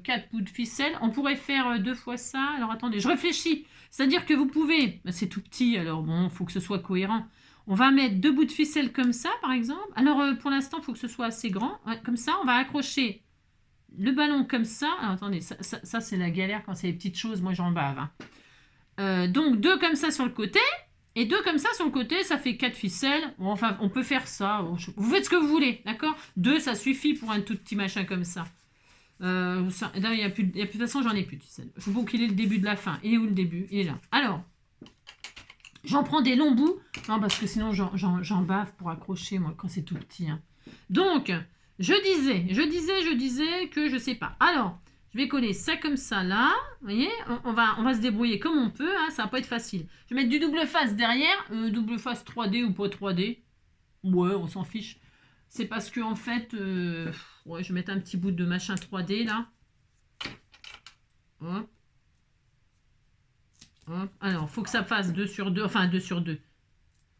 S1: 4 bouts de ficelle. On pourrait faire 2 fois ça. Alors, attendez, je réfléchis. C'est-à-dire que vous pouvez... C'est tout petit, alors bon, il faut que ce soit cohérent. On va mettre 2 bouts de ficelle comme ça, par exemple. Alors, pour l'instant, il faut que ce soit assez grand. Ouais, comme ça, on va accrocher le ballon comme ça. Alors, attendez, ça c'est la galère quand c'est les petites choses. Moi, j'en bave. Hein. Donc, 2 comme ça sur le côté. Et 2 comme ça sur le côté, ça fait 4 ficelles. Bon, enfin, on peut faire ça. Vous faites ce que vous voulez, d'accord? 2, ça suffit pour un tout petit machin comme ça. Là, il y a plus, de toute façon, j'en ai plus de ficelles. Il faut qu'il ait le début de la fin. Il est où le début? Il est là. Alors, j'en prends des longs bouts. Non, parce que sinon, j'en bave pour accrocher, moi, quand c'est tout petit. Hein. Donc, je disais que je sais pas. Alors, je vais coller ça comme ça, là. Vous voyez, on va se débrouiller comme on peut. Hein, ça va pas être facile. Je vais mettre du double face derrière. Double face 3D ou pas 3D. Ouais, on s'en fiche. C'est parce que, en fait, ouais, je vais mettre un petit bout de machin 3D, là. Hop. Hop. Alors, faut que ça fasse 2 sur 2. Enfin, 2 sur 2.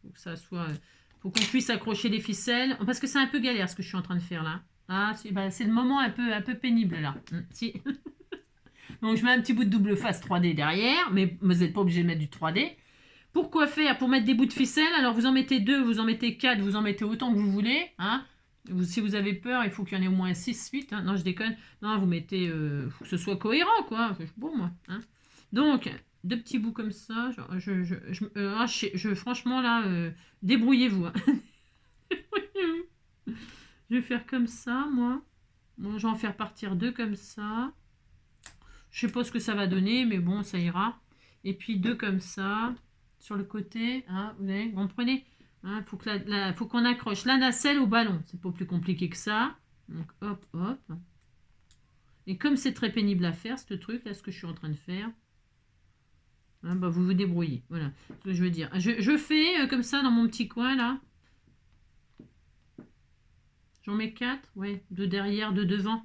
S1: Faut que ça soit... Faut qu'on puisse accrocher les ficelles. Parce que c'est un peu galère, ce que je suis en train de faire, là. Ah, c'est le moment un peu pénible, là. Si. Donc, je mets un petit bout de double face 3D derrière. Mais vous n'êtes pas obligé de mettre du 3D. Pourquoi faire? Pour mettre des bouts de ficelle. Alors, vous en mettez 2, vous en mettez 4, vous en mettez autant que vous voulez. Hein. Si vous avez peur, il faut qu'il y en ait au moins 6, 8. Hein. Non, je déconne. Non, vous mettez... faut que ce soit cohérent, quoi. C'est bon, moi. Hein. Donc, 2 petits bouts comme ça. Franchement, là, débrouillez-vous. Hein. Je vais faire comme ça, moi. Bon, je vais en faire partir 2 comme ça. Je sais pas ce que ça va donner, mais bon, ça ira. Et puis 2 comme ça. Sur le côté, hein, vous comprenez, hein, faut qu'on accroche la nacelle au ballon. C'est pas plus compliqué que ça. Donc hop, hop. Et comme c'est très pénible à faire, ce truc là, ce que je suis en train de faire, hein, bah, vous vous débrouillez. Voilà ce que je veux dire. Je fais comme ça dans mon petit coin là. J'en mets 4, ouais, 2 derrière, 2 devant.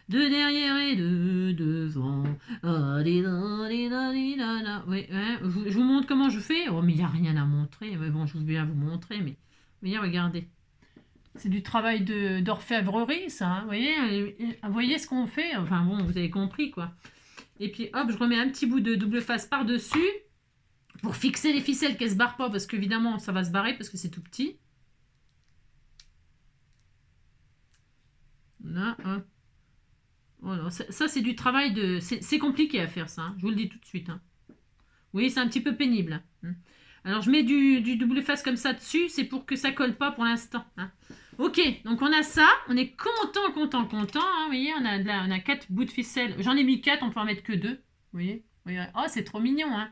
S1: 2 derrière et 2 devant. Oui, ouais, je vous montre comment je fais. Oh, mais il n'y a rien à montrer. Mais bon, je veux bien vous montrer. Mais voyez, regardez. C'est du travail d'orfèvrerie, ça. Hein, vous voyez ce qu'on fait. Enfin bon, vous avez compris, quoi. Et puis, hop, je remets un petit bout de double face par-dessus pour fixer les ficelles qu'elles ne se barrent pas. Parce qu'évidemment, ça va se barrer parce que c'est tout petit. Là, hop. Voilà, ça c'est du travail de... C'est compliqué à faire ça, hein, je vous le dis tout de suite. Hein. Oui, c'est un petit peu pénible. Hein. Alors je mets du double face comme ça dessus, c'est pour que ça colle pas pour l'instant. Hein. Ok, donc on a ça, on est content. Hein, vous voyez, on a 4 bouts de ficelle. J'en ai mis 4, on peut en mettre que 2. Vous voyez, oh, c'est trop mignon. Hein.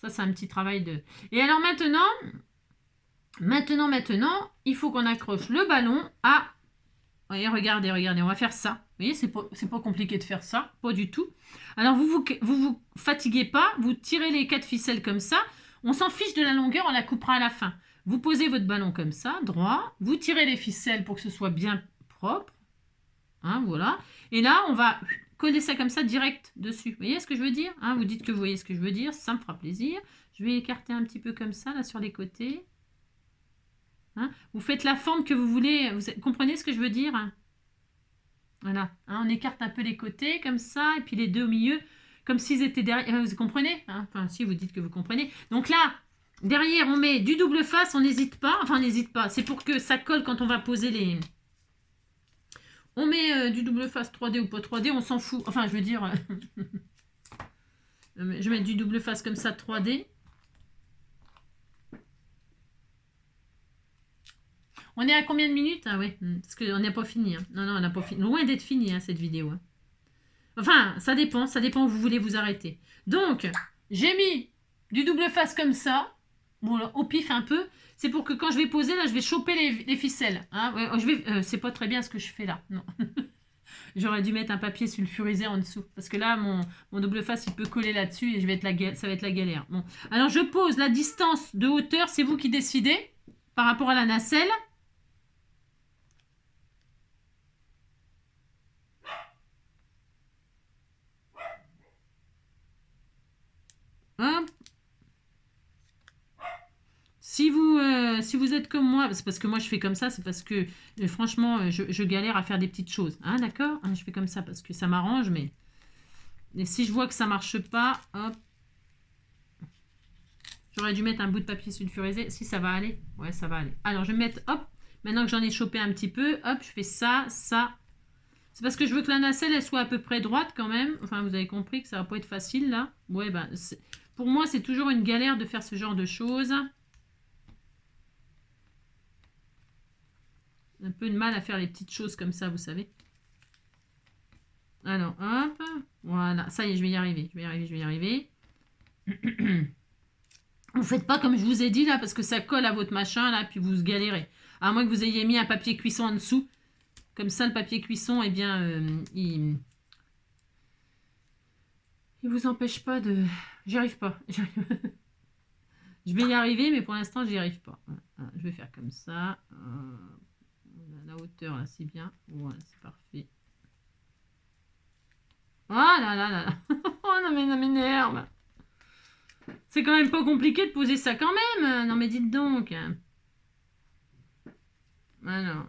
S1: Ça c'est un petit travail de... Et alors maintenant, il faut qu'on accroche le ballon à... Voyez, regardez, on va faire ça. Vous voyez, c'est pas compliqué de faire ça, pas du tout. Alors, vous fatiguez pas, vous tirez les 4 ficelles comme ça. On s'en fiche de la longueur, on la coupera à la fin. Vous posez votre ballon comme ça, droit. Vous tirez les ficelles pour que ce soit bien propre. Hein, voilà. Et là, on va coller ça comme ça direct dessus. Vous voyez ce que je veux dire? Hein, vous dites que vous voyez ce que je veux dire, ça me fera plaisir. Je vais écarter un petit peu comme ça, là, sur les côtés. Hein, vous faites la forme que vous voulez. Vous comprenez ce que je veux dire? Voilà. Hein, on écarte un peu les côtés comme ça. Et puis les 2 au milieu. Comme s'ils étaient derrière. Vous comprenez? Hein, enfin, si vous dites que vous comprenez. Donc là, derrière, on met du double face. On n'hésite pas. Enfin, on n'hésite pas. C'est pour que ça colle quand on va poser les... On met du double face 3D ou pas 3D. On s'en fout. Enfin, je veux dire... je vais mettre du double face comme ça 3D. On est à combien de minutes? Ah ouais, parce qu'on n'a pas fini. Hein. Non, on n'a pas fini. Loin d'être fini, hein, cette vidéo. Hein. Enfin, ça dépend où vous voulez vous arrêter. Donc, j'ai mis du double face comme ça. Bon, là, au pif un peu. C'est pour que quand je vais poser, là, je vais choper les ficelles. Hein. Ouais, c'est pas très bien ce que je fais là. Non. J'aurais dû mettre un papier sulfurisé en dessous. Parce que là, mon double face, il peut coller là-dessus et ça va être la galère. Bon. Alors, je pose la distance de hauteur. C'est vous qui décidez par rapport à la nacelle. Hop. Si vous êtes comme moi, c'est parce que moi je fais comme ça, c'est parce que franchement je galère à faire des petites choses. Hein, d'accord, hein, je fais comme ça parce que ça m'arrange, mais et si je vois que ça marche pas, hop, J'aurais dû mettre un bout de papier sulfurisé. Si, ça va aller. Ouais, ça va aller. Alors, je vais mettre, hop, maintenant que j'en ai chopé un petit peu, hop, je fais ça, ça. C'est parce que je veux que la nacelle, elle soit à peu près droite quand même. Enfin, vous avez compris que ça va pas être facile, là. Ouais, ben, pour moi, c'est toujours une galère de faire ce genre de choses. Un peu de mal à faire les petites choses comme ça, vous savez. Alors, hop, voilà. Ça y est, je vais y arriver. Je vais y arriver. Vous faites pas comme je vous ai dit là, parce que ça colle à votre machin là, puis vous galérez. À moins que vous ayez mis un papier cuisson en dessous. Comme ça, le papier cuisson, eh bien, il vous empêche pas de... J'y arrive pas. Je vais y arriver, mais pour l'instant, j'y arrive pas. Voilà. Je vais faire comme ça. La hauteur, là, c'est bien. Voilà, c'est parfait. Oh là là là là. Oh non, mais ça m'énerve. C'est quand même pas compliqué de poser ça quand même. Non, mais dites donc. Alors...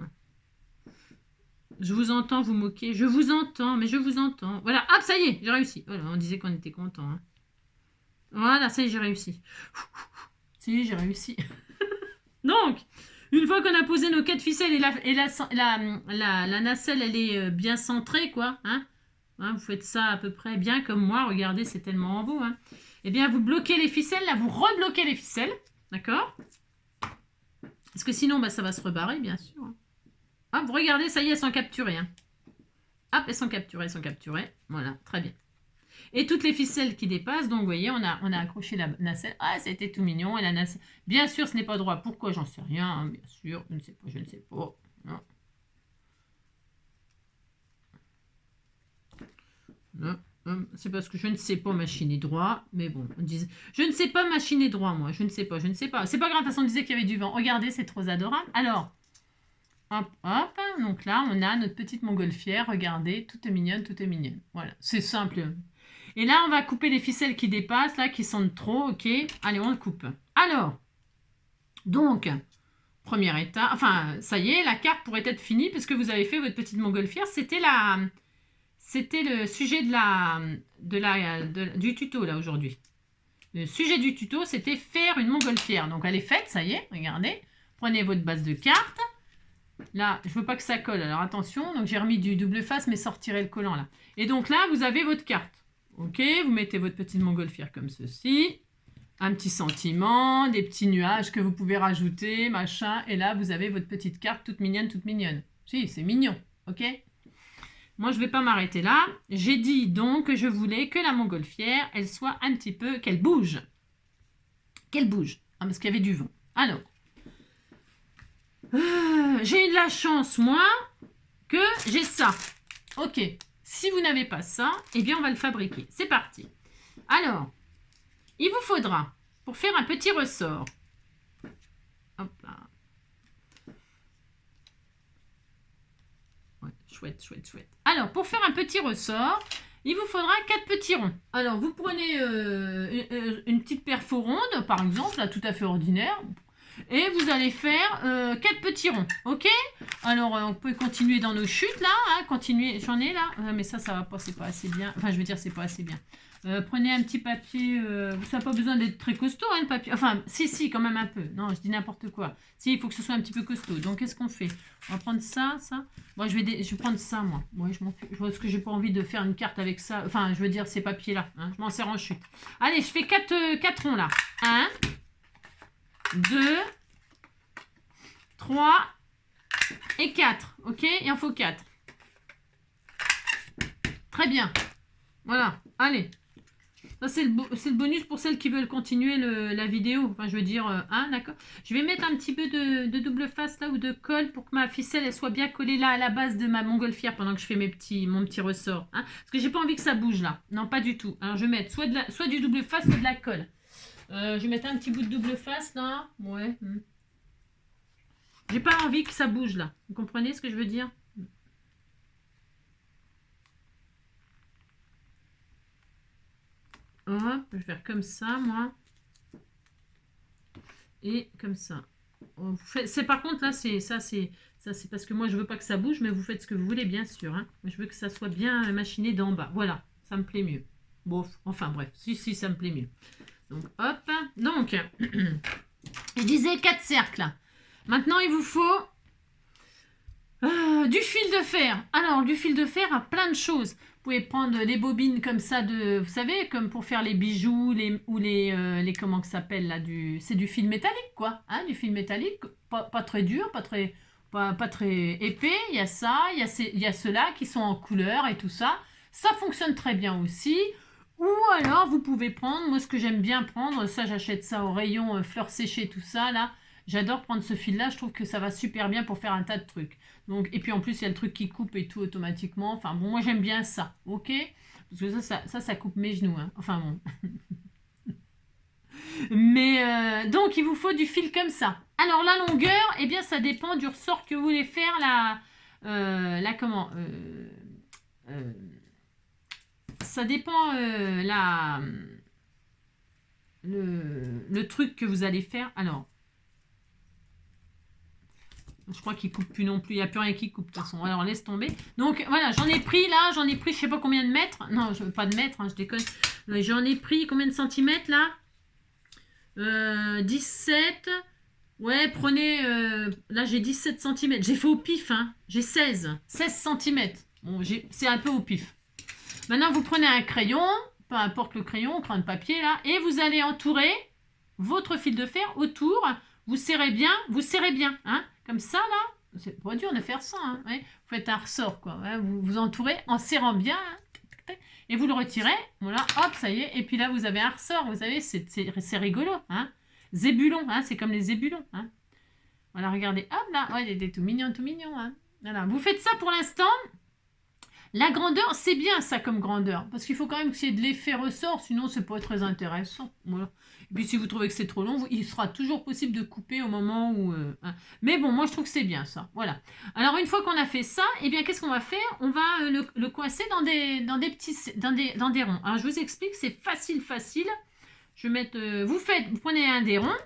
S1: Je vous entends vous moquer. Je vous entends, mais je vous entends. Voilà, hop, ça y est, j'ai réussi. Voilà, on disait qu'on était content. Hein. Voilà, ça y est, j'ai réussi. Si, j'ai réussi. Donc, une fois qu'on a posé nos 4 ficelles et la nacelle, elle est bien centrée, quoi. Hein, vous faites ça à peu près bien comme moi. Regardez, c'est tellement beau. Hein. Eh bien, vous bloquez les ficelles. Là, vous rebloquez les ficelles. D'accord? Parce que sinon, bah, ça va se rebarrer, bien sûr. Hein. Hop, vous regardez, ça y est, elles sont capturées. Hein. Hop, elles sont capturées. Voilà, très bien. Et toutes les ficelles qui dépassent, donc vous voyez, on a accroché la nacelle. Ah, ça a été tout mignon. Et la nacelle, bien sûr, ce n'est pas droit. Pourquoi? J'en sais rien. Hein, bien sûr, je ne sais pas. Non. Non. C'est parce que je ne sais pas machiner droit. Mais bon, on disait, je ne sais pas machiner droit, moi. Je ne sais pas. C'est pas grave. De toute façon, on disait qu'il y avait du vent. Regardez, c'est trop adorable. Alors... Hop, hop, donc là, on a notre petite montgolfière, regardez, toute est mignonne. Voilà, c'est simple. Et là, on va couper les ficelles qui dépassent, là, qui sont de trop, ok. Allez, on le coupe. Alors, donc, première étape, enfin, ça y est, la carte pourrait être finie, puisque vous avez fait votre petite montgolfière. C'était le sujet du tuto, là, aujourd'hui. Le sujet du tuto, c'était faire une montgolfière. Donc, elle est faite, ça y est, regardez. Prenez votre base de carte. Là, je veux pas que ça colle, alors attention. Donc, j'ai remis du double face, mais sortirez le collant, là. Et donc là, vous avez votre carte. Ok, vous mettez votre petite montgolfière comme ceci. Un petit sentiment, des petits nuages que vous pouvez rajouter, machin. Et là, vous avez votre petite carte toute mignonne. Si, c'est mignon, ok? Moi, je vais pas m'arrêter là. J'ai dit donc que je voulais que la montgolfière, elle soit un petit peu... qu'elle bouge. Parce qu'il y avait du vent. Alors... j'ai eu de la chance, moi, que j'ai ça. Ok. Si vous n'avez pas ça, eh bien, on va le fabriquer. C'est parti. Alors, il vous faudra, pour faire un petit ressort, hop là. Ouais, chouette. Alors, pour faire un petit ressort, il vous faudra 4 petits ronds. Alors, vous prenez une petite perfo ronde, par exemple, là, tout à fait ordinaire. Et vous allez faire 4 petits ronds, ok? Alors, on peut continuer dans nos chutes, là, hein, continuer, j'en ai là, mais ça va pas, c'est pas assez bien, enfin, je veux dire, c'est pas assez bien. Prenez un petit papier, ça n'a pas besoin d'être très costaud, hein, le papier, enfin, si, quand même un peu, non, je dis n'importe quoi. Si, il faut que ce soit un petit peu costaud, donc qu'est-ce qu'on fait? On va prendre ça. Moi, je vais prendre ça, moi. Ouais, je m'en fais, parce que j'ai pas envie de faire une carte avec ça, enfin, je veux dire, ces papiers-là, hein, je m'en sers en chute. Allez, je fais 4 ronds, là. 1, 2, 3 et 4. Ok, il en faut 4. Très bien. Voilà, allez. Ça, c'est le bonus pour celles qui veulent continuer la vidéo. Enfin, je veux dire, hein, d'accord. Je vais mettre un petit peu de double face là ou de colle pour que ma ficelle elle soit bien collée là à la base de ma montgolfière pendant que je fais mon petit ressort. Hein, parce que j'ai pas envie que ça bouge là. Non, pas du tout. Alors, je vais mettre soit du double face, soit de la colle. Je vais mettre un petit bout de double face là. Ouais. J'ai pas envie que ça bouge là. Vous comprenez ce que je veux dire? Hop, je vais faire comme ça, moi. Et comme ça. C'est par contre là, c'est parce que moi je veux pas que ça bouge, mais vous faites ce que vous voulez, bien sûr. Hein. Je veux que ça soit bien machiné d'en bas. Voilà, ça me plaît mieux. Bon, enfin bref, si, ça me plaît mieux. Donc, hop. Donc, je disais 4 cercles. Maintenant, il vous faut du fil de fer. Alors, du fil de fer à plein de choses. Vous pouvez prendre des bobines comme ça, vous savez, comme pour faire les bijoux, comment que ça s'appelle là, c'est du fil métallique, quoi. Hein, du fil métallique, pas très dur, pas très épais. Il y a ça, il y a ceux-là qui sont en couleur et tout ça. Ça fonctionne très bien aussi. Ou alors, vous pouvez prendre, moi ce que j'aime bien prendre, ça j'achète ça au rayon fleurs séchées, tout ça, là. J'adore prendre ce fil-là, je trouve que ça va super bien pour faire un tas de trucs. Donc, et puis en plus, il y a le truc qui coupe et tout automatiquement. Enfin bon, moi j'aime bien ça, ok? Parce que ça coupe mes genoux, hein. Enfin bon. Mais donc, il vous faut du fil comme ça. Alors, la longueur, eh bien, ça dépend du ressort que vous voulez faire, ça dépend le truc que vous allez faire. Alors, je crois qu'il coupe plus non plus. Il n'y a plus rien qui coupe de toute façon. Alors, laisse tomber. Donc, voilà, j'en ai pris là. J'en ai pris je sais pas combien de mètres. Non, pas de mètres, hein, je déconne. J'en ai pris combien de centimètres là 17. Ouais, prenez... là, j'ai 17 cm. J'ai fait au pif, hein. J'ai 16 cm. Bon, c'est un peu au pif. Maintenant, vous prenez un crayon, peu importe le crayon, crayon de papier, là, et vous allez entourer votre fil de fer autour. Vous serrez bien, hein. Comme ça, là. C'est pas dur de faire ça, hein. Ouais. Vous faites un ressort, quoi. Ouais. Vous entourez en serrant bien, hein. Et vous le retirez. Voilà, hop, ça y est. Et puis là, vous avez un ressort. Vous savez, c'est rigolo, hein. Zébulon, hein. C'est comme les zébulons, hein. Voilà, regardez. Hop, là. Ouais, il est tout mignon, hein. Voilà. Vous faites ça pour l'instant. La grandeur, c'est bien ça comme grandeur, parce qu'il faut quand même qu'il y ait de l'effet ressort, sinon c'est pas très intéressant. Voilà. Et puis si vous trouvez que c'est trop long, il sera toujours possible de couper au moment où... hein. Mais bon, moi je trouve que c'est bien ça. Voilà. Alors une fois qu'on a fait ça, eh bien qu'est-ce qu'on va faire? On va le coincer dans des ronds. Alors je vous explique, c'est facile. Je vais mettre... vous prenez un des ronds,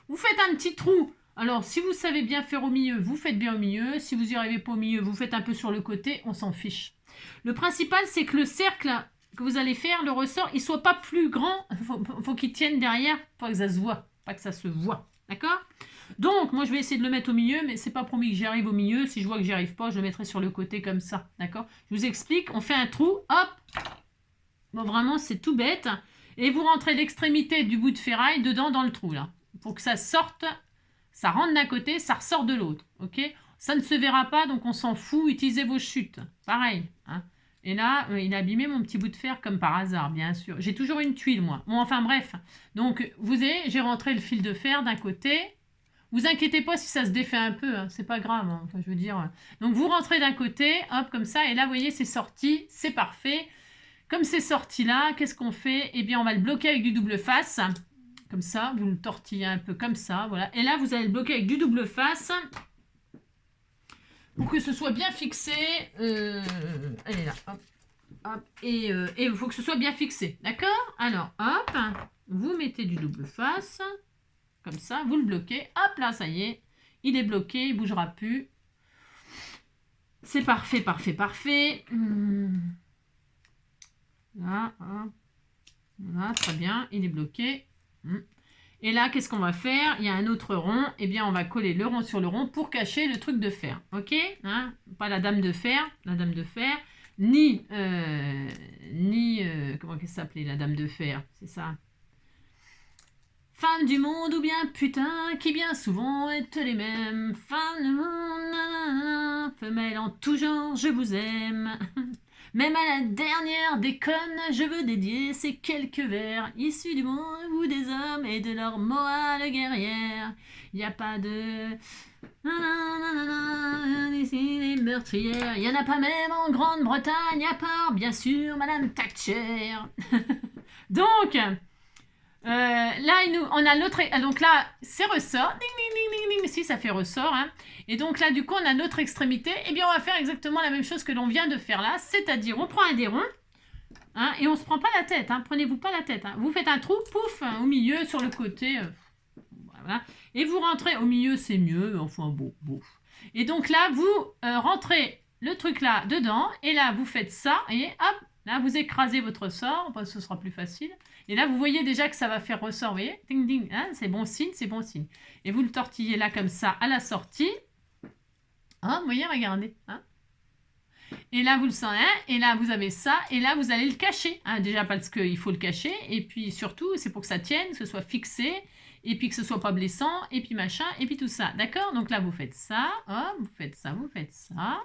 S1: vous faites un petit trou. Alors, si vous savez bien faire au milieu, vous faites bien au milieu. Si vous n'y arrivez pas au milieu, vous faites un peu sur le côté, on s'en fiche. Le principal, c'est que le cercle que vous allez faire, le ressort, il ne soit pas plus grand. Il faut qu'il tienne derrière, pas que ça se voit. Pas que ça se voit. D'accord? Donc, moi, je vais essayer de le mettre au milieu, mais c'est pas promis que j'y arrive au milieu. Si je vois que j'y arrive pas, je le mettrai sur le côté comme ça. D'accord? Je vous explique. On fait un trou. Hop! Bon, vraiment, c'est tout bête. Et vous rentrez l'extrémité du bout de ferraille dedans dans le trou, là. Pour que ça sorte... Ça rentre d'un côté, ça ressort de l'autre. Ok? Ça ne se verra pas, donc on s'en fout. Utilisez vos chutes. Pareil. Hein? Et là, il a abîmé mon petit bout de fer comme par hasard, bien sûr. J'ai toujours une tuile, moi. Bon, enfin bref. Donc, vous voyez, j'ai rentré le fil de fer d'un côté. Vous inquiétez pas si ça se défait un peu. Hein? C'est pas grave. Hein? Enfin, je veux dire. Donc, vous rentrez d'un côté, hop, comme ça. Et là, vous voyez, c'est sorti. C'est parfait. Comme c'est sorti là, qu'est-ce qu'on fait? Eh bien, on va le bloquer avec du double face. Comme ça, vous le tortillez un peu comme ça, voilà. Et là, vous allez le bloquer avec du double face pour que ce soit bien fixé. Elle est là, hop, hop. Et il faut que ce soit bien fixé, d'accord? Alors, hop, vous mettez du double face, comme ça, vous le bloquez. Hop, là, ça y est, il est bloqué, il ne bougera plus. C'est parfait. Là, hop. Voilà, très bien, il est bloqué. Et là, qu'est-ce qu'on va faire? Il y a un autre rond. Eh bien, on va coller le rond sur le rond pour cacher le truc de fer. Ok? Hein? Pas la dame de fer. Ni... comment qu'elle s'appelait, la dame de fer? C'est ça. Femme du monde ou bien putain, qui bien souvent est les mêmes. Femme du monde, femelle en tout genre, je vous aime. Même à la dernière déconne, je veux dédier ces quelques vers issus du monde ou des hommes et de leur morale guerrière. Il n'y a pas de... ici les meurtrières. Il n'y en a pas même en Grande-Bretagne, à part, bien sûr, Madame Thatcher. Donc, là, on a l'autre... Donc là, c'est ressort. Ding, ding, ding, ding, ding. Si, ça fait ressort. Hein. Et donc là, du coup, on a notre extrémité. Eh bien, on va faire exactement la même chose que l'on vient de faire là. C'est-à-dire, on prend un des ronds. Hein, et on ne se prend pas la tête. Hein. Prenez-vous pas la tête. Hein. Vous faites un trou, pouf, au milieu, sur le côté. Voilà. Et vous rentrez au milieu, c'est mieux. Enfin, bon. Et donc là, vous rentrez le truc là dedans. Et là, vous faites ça. Et hop, Là, vous écrasez votre ressort, parce que ce sera plus facile. Et là, vous voyez déjà que ça va faire ressort, vous voyez, ding ding, hein, c'est bon signe, c'est bon signe. Et vous le tortillez là comme ça à la sortie. Hein, vous voyez, regardez. Hein. Et là, vous le sentez, hein, et là, vous avez ça, et là, vous allez le cacher. Hein, déjà parce qu'il faut le cacher, et puis surtout, c'est pour que ça tienne, que ce soit fixé, et puis que ce soit pas blessant, et puis machin, et puis tout ça. D'accord? Donc là, vous faites ça, hop, vous faites ça, vous faites ça.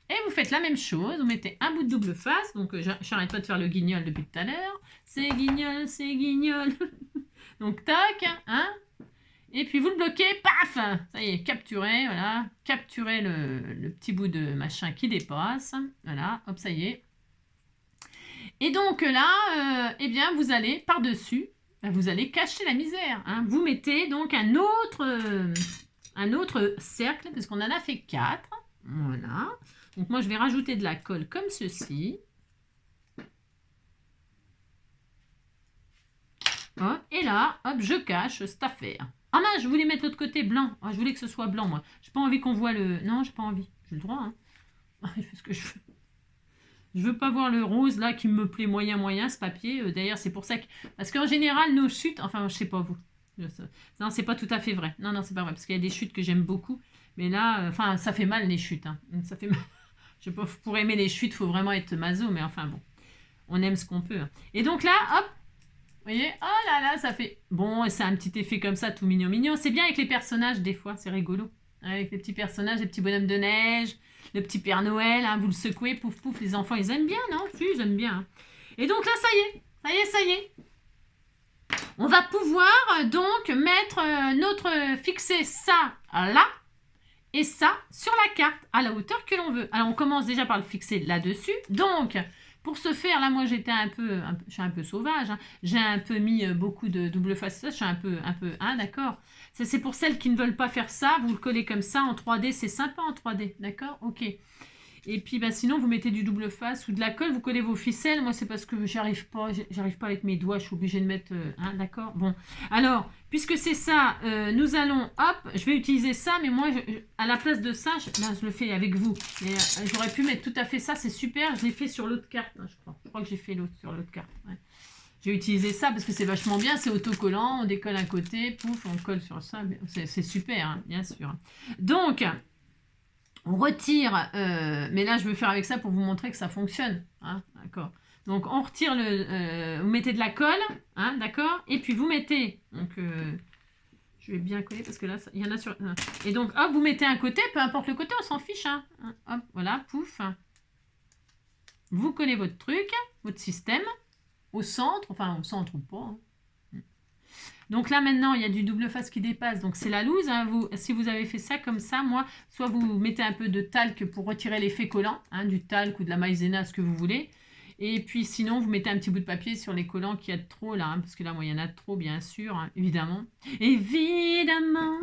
S1: Et vous faites la même chose, vous mettez un bout de double face, donc j'arrête pas de faire le guignol depuis tout à l'heure. C'est guignol, c'est guignol. Donc tac, hein. Et puis vous le bloquez, paf. Ça y est, capturé, voilà. Capturez le petit bout de machin qui dépasse. Voilà, hop, ça y est. Et donc là, eh bien, vous allez par-dessus, vous allez cacher la misère. Hein. Vous mettez donc un autre cercle, parce qu'on en a fait 4. Voilà. Donc moi, je vais rajouter de la colle comme ceci. Hop, et là, hop, je cache cette affaire. Ah mince, je voulais mettre l'autre côté blanc. Ah, je voulais que ce soit blanc, moi. J'ai pas envie qu'on voit le... Non, j'ai pas envie. J'ai le droit, hein. Je fais ce que je veux. Je veux pas voir le rose, là, qui me plaît moyen, ce papier. D'ailleurs, c'est pour ça que... Parce qu'en général, nos chutes... Enfin, je sais pas, vous. Non, c'est pas tout à fait vrai. Non, c'est pas vrai. Parce qu'il y a des chutes que j'aime beaucoup. Mais là, enfin, ça fait mal, les chutes. Hein. Ça fait mal. Je sais pas, pour aimer les chutes, il faut vraiment être maso, mais enfin bon, on aime ce qu'on peut. Et donc là, hop, vous voyez, oh là là, ça fait... Bon, c'est un petit effet comme ça, tout mignon. C'est bien avec les personnages, des fois, c'est rigolo. Avec les petits personnages, les petits bonhommes de neige, le petit Père Noël, hein, vous le secouez, pouf, pouf, les enfants, ils aiment bien, non? Si, ils aiment bien. Hein. Et donc là, ça y est. On va pouvoir donc fixer ça là, et ça sur la carte, à la hauteur que l'on veut. Alors, on commence déjà par le fixer là-dessus. Donc, pour ce faire, là, moi, je suis un peu sauvage. Hein. J'ai un peu mis beaucoup de double face. Je suis un peu, hein, d'accord. C'est pour celles qui ne veulent pas faire ça. Vous le collez comme ça en 3D. C'est sympa en 3D, d'accord? Ok. Et puis, bah, sinon, vous mettez du double face ou de la colle. Vous collez vos ficelles. Moi, c'est parce que j'arrive pas avec mes doigts. Je suis obligée de mettre... hein, d'accord? Bon. Alors, puisque c'est ça, nous allons... Hop, je vais utiliser ça. Mais moi, à la place de ça, je le fais avec vous. J'aurais pu mettre tout à fait ça. C'est super. Je l'ai fait sur l'autre carte, hein, je crois. Je crois que j'ai fait l'autre sur l'autre carte. Ouais. J'ai utilisé ça parce que c'est vachement bien. C'est autocollant. On décolle un côté. Pouf, on colle sur ça. C'est super, hein, bien sûr. Donc... On retire, mais là je veux faire avec ça pour vous montrer que ça fonctionne. Hein, d'accord. Donc on retire vous mettez de la colle, hein, d'accord. Et puis vous mettez, donc je vais bien coller parce que là il y en a sur. Et donc hop, vous mettez un côté, peu importe le côté, on s'en fiche. Hein, hop, voilà, pouf. Vous collez votre truc, votre système au centre, enfin au centre ou pas. Hein. Donc là, maintenant, il y a du double face qui dépasse. Donc, c'est la loose. Hein. Si vous avez fait ça comme ça, moi, soit vous mettez un peu de talc pour retirer l'effet collant, hein, du talc ou de la maïzena, ce que vous voulez. Et puis, sinon, vous mettez un petit bout de papier sur les collants qu'il y a de trop, là. Hein, parce que là, moi, il y en a de trop, bien sûr, hein, évidemment. Évidemment.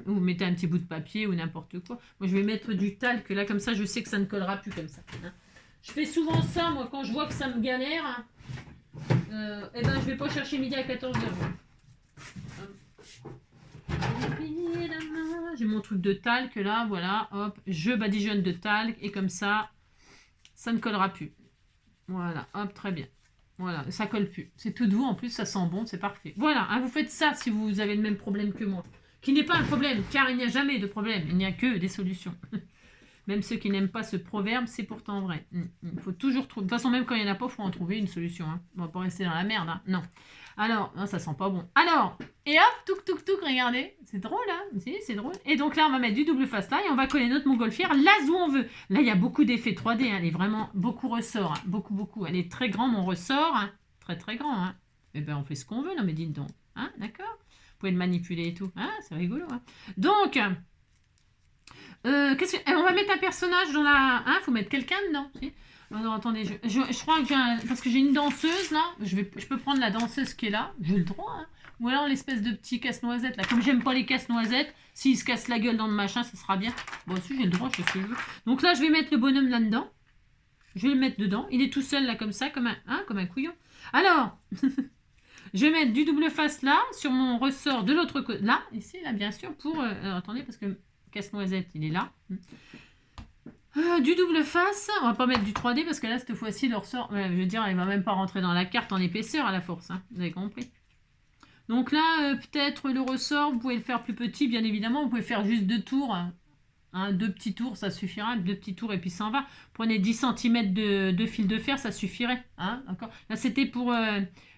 S1: Vous mettez un petit bout de papier ou n'importe quoi. Moi, je vais mettre du talc. Là, comme ça, je sais que ça ne collera plus comme ça. Hein. Je fais souvent ça, moi, quand je vois que ça me galère. Hein. Eh ben, je vais pas chercher midi à 14h. J'ai mon truc de talc là, voilà, hop, je badigeonne de talc et comme ça ne collera plus. Voilà, hop, très bien. Voilà, ça colle plus. C'est tout doux, en plus ça sent bon, c'est parfait. Voilà, hein, vous faites ça si vous avez le même problème que moi. Qui n'est pas un problème, car il n'y a jamais de problème, il n'y a que des solutions. Même ceux qui n'aiment pas ce proverbe, c'est pourtant vrai. Il faut toujours trouver. De toute façon, même quand il n'y en a pas, il faut en trouver une solution. Hein. On va pas rester dans la merde. Hein. Non. Alors, non, ça sent pas bon. Alors, et hop, touk, regardez. C'est drôle, hein. Si, c'est drôle. Et donc là, on va mettre du double face là et on va coller notre montgolfière là où on veut. Là, il y a beaucoup d'effets 3D. Hein. Elle est vraiment beaucoup ressort. Hein. Beaucoup. Elle est très grand, mon ressort. Hein. Très grand. Hein. Eh ben, on fait ce qu'on veut. Non, mais dites donc. Hein, d'accord? Vous pouvez le manipuler et tout. Hein, c'est rigolo. Hein. Donc... on va mettre un personnage dans la... Hein, faut mettre quelqu'un dedans. Si. Non, attendez, je crois que parce que j'ai une danseuse là, je peux prendre la danseuse qui est là, j'ai le droit. Hein. Ou alors l'espèce de petit casse-noisette là. Comme j'aime pas les casse-noisettes, s'il se casse la gueule dans le machin, ça sera bien. Bon, si j'ai le droit, je fais ce que je veux. Donc là, je vais mettre le bonhomme là-dedans. Je vais le mettre dedans. Il est tout seul là comme ça, comme un couillon. Alors, je vais mettre du double face là, sur mon ressort de l'autre côté. Là, ici, là, bien sûr, pour... attendez, parce que... Casse-noisette, il est là. Du double face, on va pas mettre du 3D parce que là, cette fois-ci, le ressort, je veux dire, il va même pas rentrer dans la carte en épaisseur à la force, hein, vous avez compris. Donc là, peut-être le ressort, vous pouvez le faire plus petit, bien évidemment, vous pouvez faire juste 2 tours, hein, 2 petits tours, ça suffira, 2 petits tours et puis ça en va. Prenez 10 cm de fil de fer, ça suffirait, hein, d'accord. Là, c'était pour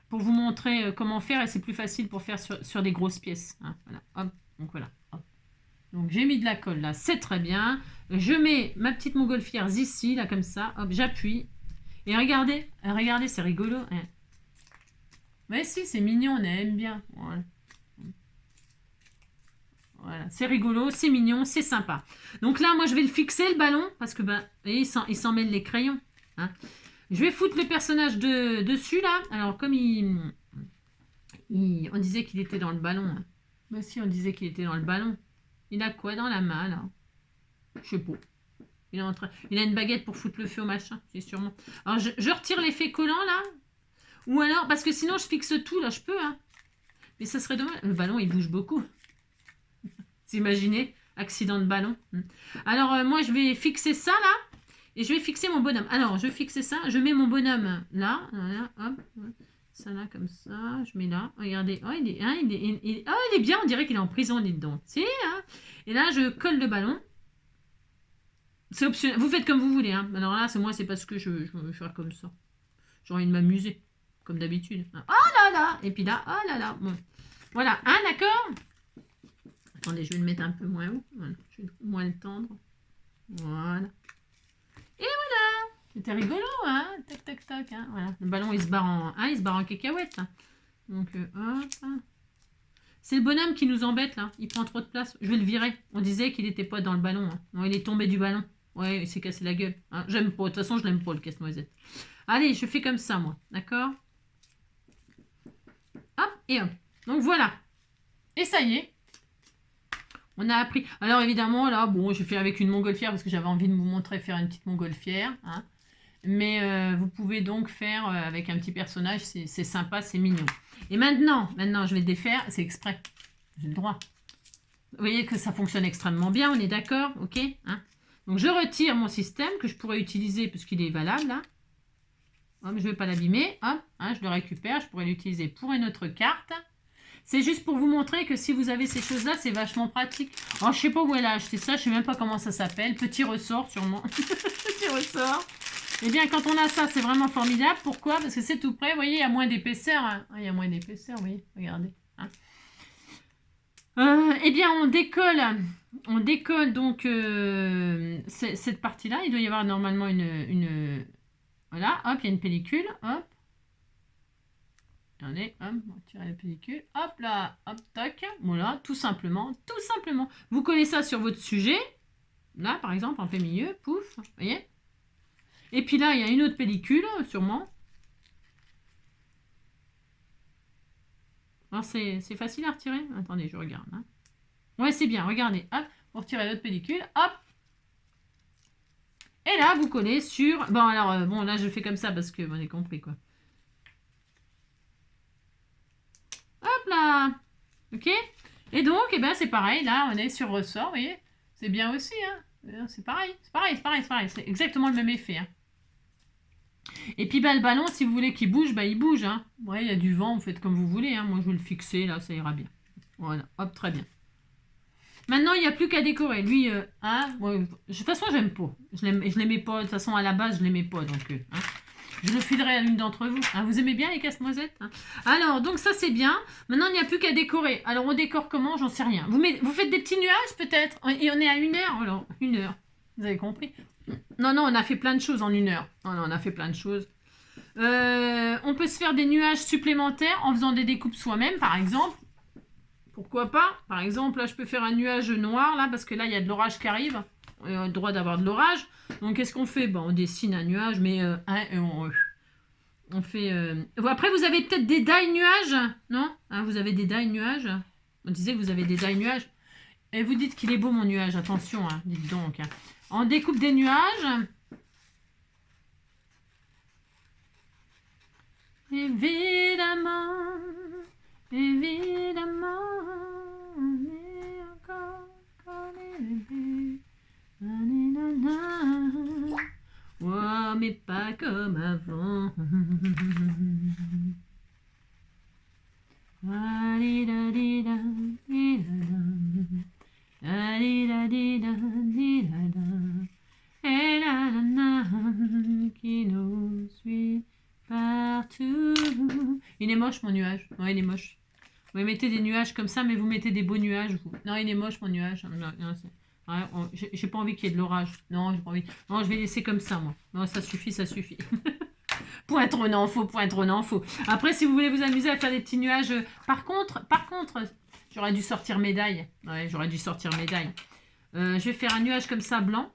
S1: vous montrer comment faire et c'est plus facile pour faire sur des grosses pièces, hein, voilà, hop, donc voilà, hop. Donc j'ai mis de la colle là, c'est très bien. Je mets ma petite montgolfière ici, là comme ça, hop, j'appuie. Et regardez, regardez, c'est rigolo. Hein. Mais si, c'est mignon, on aime bien. Voilà, voilà. C'est rigolo, c'est mignon, c'est sympa. Donc là, moi je vais le fixer le ballon, parce que ben, il s'en mêle les crayons. Hein. Je vais foutre le personnage dessus là. Alors comme on disait qu'il était dans le ballon. Hein. Ben si, on disait qu'il était dans le ballon. Il a quoi dans la main, là? Je sais pas. Il a une baguette pour foutre le feu au machin, c'est sûrement. Alors, je retire l'effet collant, là. Ou alors, parce que sinon, je fixe tout, là, je peux, hein. Mais ça serait dommage. Le ballon, il bouge beaucoup. Vous imaginez? Accident de ballon. Alors, moi, je vais fixer ça, là. Et je vais fixer mon bonhomme. Alors, je vais fixer ça. Je mets mon bonhomme là. Voilà, hop. Ça là comme ça, je mets là, regardez, oh il est bien, on dirait qu'il est en prison, dites donc, si, hein. Et là je colle le ballon, c'est optionnel, vous faites comme vous voulez, hein. Alors là, moi c'est parce que je veux faire comme ça, j'ai envie de m'amuser, comme d'habitude, oh là là, et puis là, oh là là, bon, voilà, hein, d'accord. Attendez, je vais le mettre un peu moins haut, voilà. Je vais moins le tendre, voilà, et voilà. C'était rigolo, hein. Tac, tac, tac. Hein. Voilà. Le ballon, il se barre en cacahuète. Hein. Donc, hop. C'est le bonhomme qui nous embête, là. Il prend trop de place. Je vais le virer. On disait qu'il n'était pas dans le ballon. Hein. Non, il est tombé du ballon. Ouais, il s'est cassé la gueule. Hein. J'aime pas. De toute façon, je l'aime pas, le casse-noisette. Allez, je fais comme ça, moi. D'accord? Hop, et hop. Donc, voilà. Et ça y est. On a appris. Alors, évidemment, là, bon, j'ai fait avec une montgolfière parce que j'avais envie de vous montrer faire une petite montgolfière. Hein. Mais vous pouvez donc faire avec un petit personnage, c'est sympa, c'est mignon. Et maintenant, je vais le défaire, c'est exprès, j'ai le droit. Vous voyez que ça fonctionne extrêmement bien, on est d'accord, ok, hein. Donc je retire mon système que je pourrais utiliser puisqu'il est valable, là. Hop, je ne vais pas l'abîmer, hop, hein, je le récupère, je pourrais l'utiliser pour une autre carte. C'est juste pour vous montrer que si vous avez ces choses-là, c'est vachement pratique. Oh, je sais pas où elle a acheté ça, je sais même pas comment ça s'appelle, petit ressort sûrement, petit ressort. Eh bien, quand on a ça, c'est vraiment formidable. Pourquoi? Parce que c'est tout près. Vous voyez, il y a moins d'épaisseur. Hein. Il y a moins d'épaisseur, vous voyez. Regardez. Hein. Eh bien, on décolle donc cette partie-là. Il doit y avoir normalement une... Voilà, hop, il y a une pellicule. Hop. Regardez, hop, on va tirer la pellicule. Hop là, hop, tac. Voilà, tout simplement. Tout simplement. Vous collez ça sur votre sujet. Là, par exemple, en plein milieu. Pouf. Vous voyez? Et puis là, il y a une autre pellicule, sûrement. Alors, c'est facile à retirer. Attendez, je regarde. Hein. Ouais, c'est bien. Regardez. Hop, vous retirez l'autre pellicule. Hop. Et là, vous collez sur... Bon, alors, bon, là, je fais comme ça parce que vous avez compris, quoi. Hop là. Ok. Et donc, eh ben, c'est pareil. Là, on est sur ressort, vous voyez. C'est bien aussi, hein. C'est pareil. C'est pareil, c'est pareil, c'est pareil. C'est exactement le même effet, hein. Et puis bah, le ballon, si vous voulez qu'il bouge, bah, il bouge. Hein. Ouais, il y a du vent, vous faites comme vous voulez. Hein. Moi, je vais le fixer, là, ça ira bien. Voilà, hop, très bien. Maintenant, il n'y a plus qu'à décorer. Lui, hein, ouais, de toute façon, j'aime pas. Je l'aimais pas. De toute façon, à la base, je l'aimais pas. Donc, hein. Je le filerai à l'une d'entre vous. Hein. Vous aimez bien les casse-noisettes, hein. Alors, donc ça, c'est bien. Maintenant, il n'y a plus qu'à décorer. Alors, on décore comment? J'en sais rien. Vous faites des petits nuages, peut-être? Et on est à 1 heure. Alors, 1 heure. Vous avez compris? Non, on a fait plein de choses en 1 heure. Non, on a fait plein de choses. On peut se faire des nuages supplémentaires en faisant des découpes soi-même, par exemple. Pourquoi pas? Par exemple, là, je peux faire un nuage noir, là, parce que là, il y a de l'orage qui arrive. On a le droit d'avoir de l'orage. Donc, qu'est-ce qu'on fait? On dessine un nuage, mais on fait... Après, vous avez peut-être des die nuages, non? Hein, vous avez des die nuages? On disait que vous avez des die nuages. Et vous dites qu'il est beau, mon nuage. Attention, hein, dites donc. Hein. On découpe des nuages. Évidemment, évidemment, on est encore comme les débuts. mais pas comme avant. Et la qui nous suit partout. Il est moche mon nuage. Ouais, il est moche. Vous mettez des nuages comme ça, mais vous mettez des beaux nuages. Vous. Non, il est moche mon nuage. Ouais, j'ai pas envie qu'il y ait de l'orage. Non, j'ai pas envie. Non, je vais laisser comme ça, moi. Non, ça suffit, ça suffit. Pointronant faux, pointronant faux. Après, si vous voulez vous amuser à faire des petits nuages. Par contre, j'aurais dû sortir médaille. Ouais, j'aurais dû sortir médaille. Je vais faire un nuage comme ça, blanc.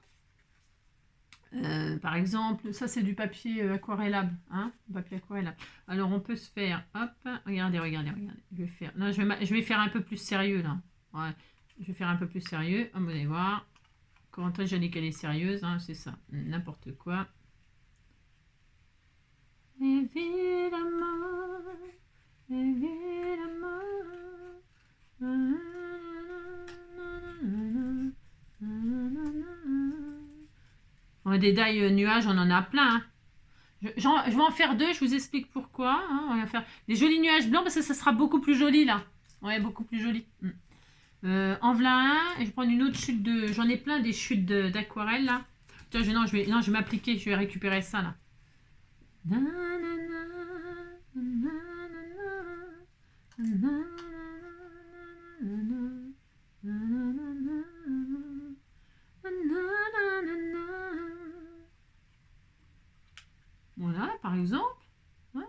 S1: Par exemple, ça c'est du papier aquarellable, hein, papier aquarellable. Alors on peut se faire, hop, regardez. Je vais faire un peu plus sérieux là. Ouais, je vais faire un peu plus sérieux. Vous allez voir. Comment toi j'ai dit qu'elle est sérieuse, hein, c'est ça, n'importe quoi. Évidemment, évidemment. Des die nuages, on en a plein. Hein. Je vais en faire deux, je vous explique pourquoi. Hein. On va faire des jolis nuages blancs parce que ça sera beaucoup plus joli là. Ouais, beaucoup plus joli. En voilà un, et je vais prendre une autre chute de. J'en ai plein des chutes d'aquarelle là. Tiens, je vais m'appliquer, je vais récupérer ça là. Voilà, par exemple. Ouais.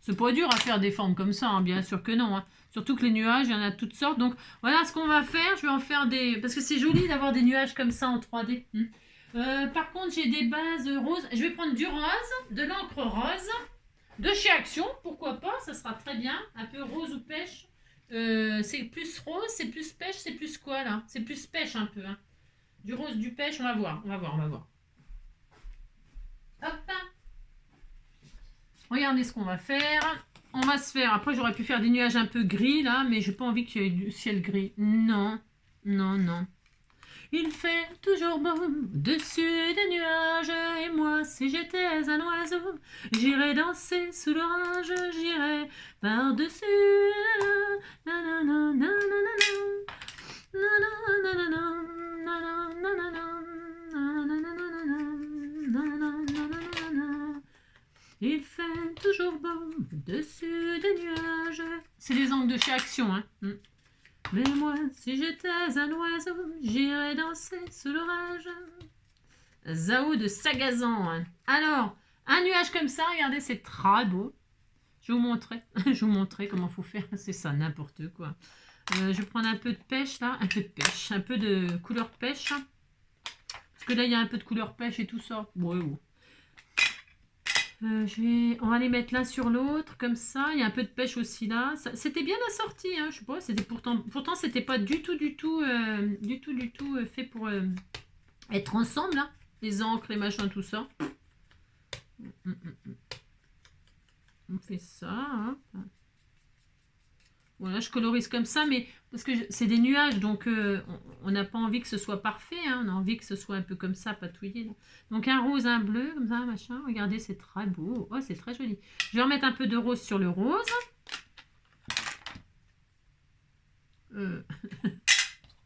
S1: C'est pas dur à faire des formes comme ça, hein, bien sûr que non. Hein. Surtout que les nuages, il y en a de toutes sortes. Donc voilà ce qu'on va faire. Je vais en faire des... Parce que c'est joli d'avoir des nuages comme ça en 3D. Par contre, j'ai des bases roses. Je vais prendre du rose, de l'encre rose, de chez Action. Pourquoi pas, ça sera très bien. Un peu rose ou pêche. C'est plus rose, c'est plus pêche, c'est plus quoi là? C'est plus pêche un peu. Hein. Du rose, du pêche, on va voir. Hop. Regardez ce qu'on va faire. On va se faire... Après, j'aurais pu faire des nuages un peu gris, là, mais j'ai pas envie qu'il y ait du ciel gris. Non. Il fait toujours beau au-dessus des nuages, et moi, si j'étais un oiseau, j'irais danser sous l'orage, j'irais par-dessus. Il fait toujours beau au-dessus des nuages. C'est les angles de chez Action, hein. Mais moi, si j'étais un oiseau, j'irais danser sous l'orage. Zao de Sagazan. Hein. Alors, un nuage comme ça, regardez, c'est très beau. Je vais vous montrer comment faut faire. C'est ça, n'importe quoi. Je vais prendre un peu de pêche, là. Un peu de couleur pêche. Parce que là, il y a un peu de couleur pêche et tout ça. Ouais. On va les mettre l'un sur l'autre, comme ça. Il y a un peu de pêche aussi là. C'était bien assorti, hein. Je sais pas, c'était pourtant c'était pas du tout fait pour être ensemble, hein. Les encres, les machins, tout ça. On fait ça, hein. Voilà, je colorise comme ça, mais parce que c'est des nuages, donc on n'a pas envie que ce soit parfait, hein, on a envie que ce soit un peu comme ça, patouillé. Là. Donc un rose, un bleu, comme ça, machin. Regardez, c'est très beau. Oh, c'est très joli. Je vais remettre un peu de rose sur le rose.